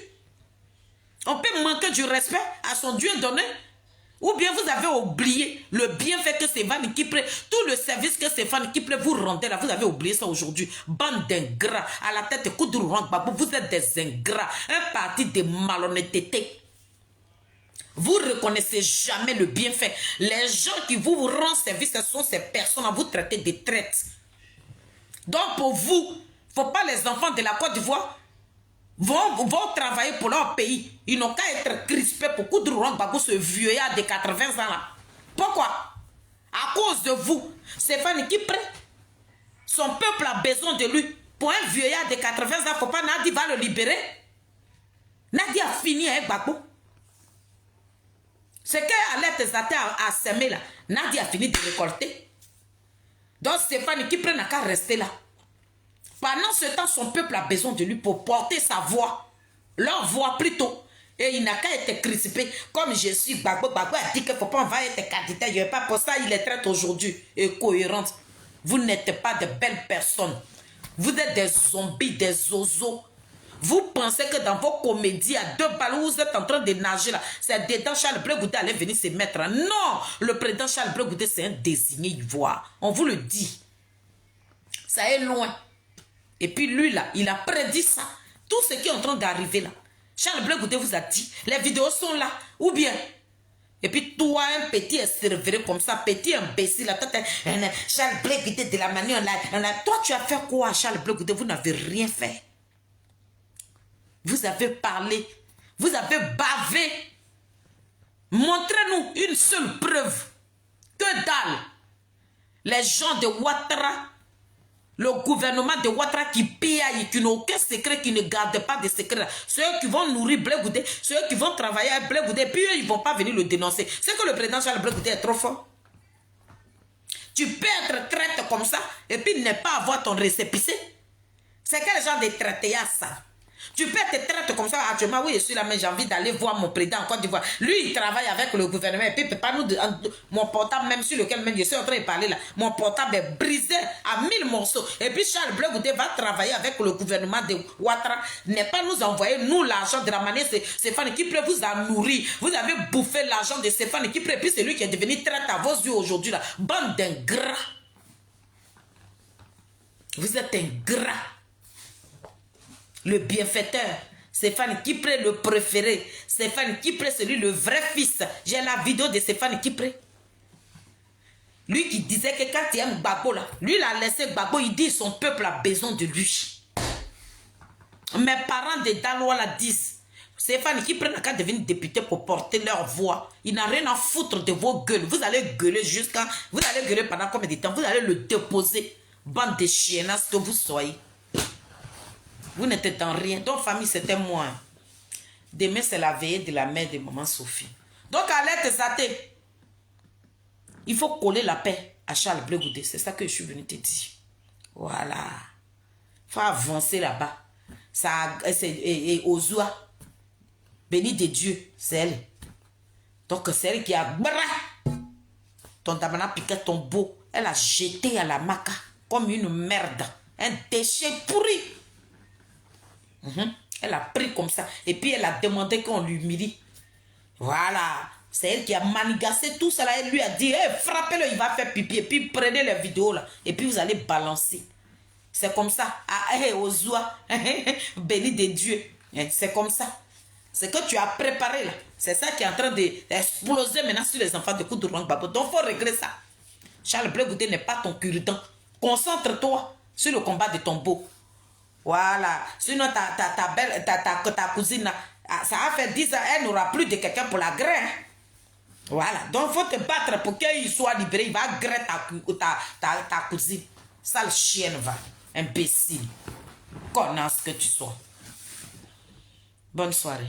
On peut manquer du respect à son Dieu donné. Ou bien vous avez oublié le bienfait que Stéphane Kipré, tout le service que Stéphane Kipré vous rendait là, vous avez oublié ça aujourd'hui. Bande d'ingrats, à la tête de Koudourou Babou, vous êtes des ingrats, un parti de malhonnêteté. Vous ne reconnaissez jamais le bienfait. Les gens qui vous rendent service, ce sont ces personnes à vous traiter de traite. Donc pour vous, il ne faut pas les enfants de la Côte d'Ivoire vont travailler pour leur pays. Ils n'ont qu'à être crispés pour Koudourou Babou, ce vieillard de 80 ans là. Pourquoi? À cause de vous. Stéphane Kipré, son peuple a besoin de lui. Pour un vieillard de 80 ans, il ne faut pas Nadi va le libérer. Nadi a fini avec Babou. Ce que Alette Zate a semé là, Nadi a fini de récolter. Donc Stéphane Kipré n'a qu'à rester là. Pendant ce temps, son peuple a besoin de lui pour porter sa voix. Leur voix plutôt. Et il n'a qu'à être crispé. Comme je suis Gbagbo, Gbagbo a dit qu'il ne faut pas envoyer être candidat. Il n'y a pas pour ça, il est traite aujourd'hui. Et cohérente. Vous n'êtes pas de belles personnes. Vous êtes des zombies, des oiseaux. Vous pensez que dans vos comédies à 2 balles, vous êtes en train de nager là. C'est dedans Charles Blé Goudé allait venir se mettre. Non, le président Charles Blé Goudé, c'est un désigné ivoire. On vous le dit. Ça est loin. Et puis lui là, il a prédit ça. Tout ce qui est en train d'arriver là. Charles Blé Goudé vous a dit, les vidéos sont là. Ou bien, Et puis toi, un petit cerveau comme ça, petit imbécile, toi, Charles Blé Goudé de la manière, toi tu as fait quoi Charles Blé Goudé? Vous n'avez rien fait. Vous avez parlé, vous avez bavé. Montrez-nous une seule preuve. Que dalle. Les gens de Ouattara, le gouvernement de Ouattara qui pille, qui n'ont aucun secret, qui ne gardent pas de secret. Ceux qui vont nourrir Blé Goudé, ceux qui vont travailler avec Blé Goudé, puis eux, ils ne vont pas venir le dénoncer. C'est que le président Charles Blé Goudé est trop fort. Tu peux être traite comme ça et puis ne pas avoir ton récépissé. C'est quel genre de traité ça? Tu peux te traiter comme ça actuellement. Oui, je suis là, mais j'ai envie d'aller voir mon président en Côte d'Ivoire. Lui, il travaille avec le gouvernement. Et puis, il peut pas nous. Mon portable, même sur lequel même je suis en train de parler là, mon portable est brisé à 1000 morceaux. Et puis, Charles Blé Goudé va travailler avec le gouvernement de Ouattara. N'est pas nous envoyer, nous, l'argent de la manière. Stéphane Kipré vous a nourri. Vous avez bouffé l'argent de Stéphane Kipré. Et puis, c'est lui qui est devenu traite à vos yeux aujourd'hui là. Bande d'ingrats. Vous êtes ingrats. Le bienfaiteur, Stéphane Kipré, le préféré. Stéphane Kipré, c'est lui le vrai fils. J'ai la vidéo de Stéphane Kipré. Lui qui disait que quand il aime Gbagbo là, lui il a laissé Gbagbo, il dit son peuple a besoin de lui. Mes parents de Daloa la disent. Stéphane Kipré n'a qu'à devenir député pour porter leur voix. Il n'a rien à foutre de vos gueules. Vous allez gueuler jusqu'à... Vous allez gueuler pendant combien de temps? Vous allez le déposer. Bande de chienasses que vous soyez. Vous n'êtes dans rien. Donc, famille, c'était moi. Demain, c'est la veillée de la mère de maman Sophie. Donc, alerte Zaté. Il faut coller la paix à Charles Blé Goudé. C'est ça que je suis venu te dire. Voilà. Il faut avancer là-bas. Et Ozua, béni de Dieu, c'est elle. Donc, c'est elle qui a... Ton damana piqué ton beau. Elle a jeté à la maca comme une merde. Un déchet pourri. Elle a pris comme ça. Et puis elle a demandé qu'on l'humilie. Voilà. C'est elle qui a manigassé tout ça là. Elle lui a dit, hey, frappez-le, il va faire pipi. Et puis prenez les vidéos là. Et puis vous allez balancer. C'est comme ça. Ah, hey, Ozua. Béni de Dieu. C'est comme ça. C'est que tu as préparé là. C'est ça qui est en train d'exploser maintenant sur les enfants de Koudourang Babo. Donc il faut régler ça. Charles Blé Goudé n'est pas ton cure-dent. Concentre-toi sur le combat de ton beau. Voilà. Sinon, ta cousine, ça a fait 10 ans, elle n'aura plus de quelqu'un pour la graine. Voilà. Donc, il faut te battre pour qu'il soit libéré. Il va grainer ta cousine. Sale chienne, va. Imbécile. Connasse que tu sois. Bonne soirée.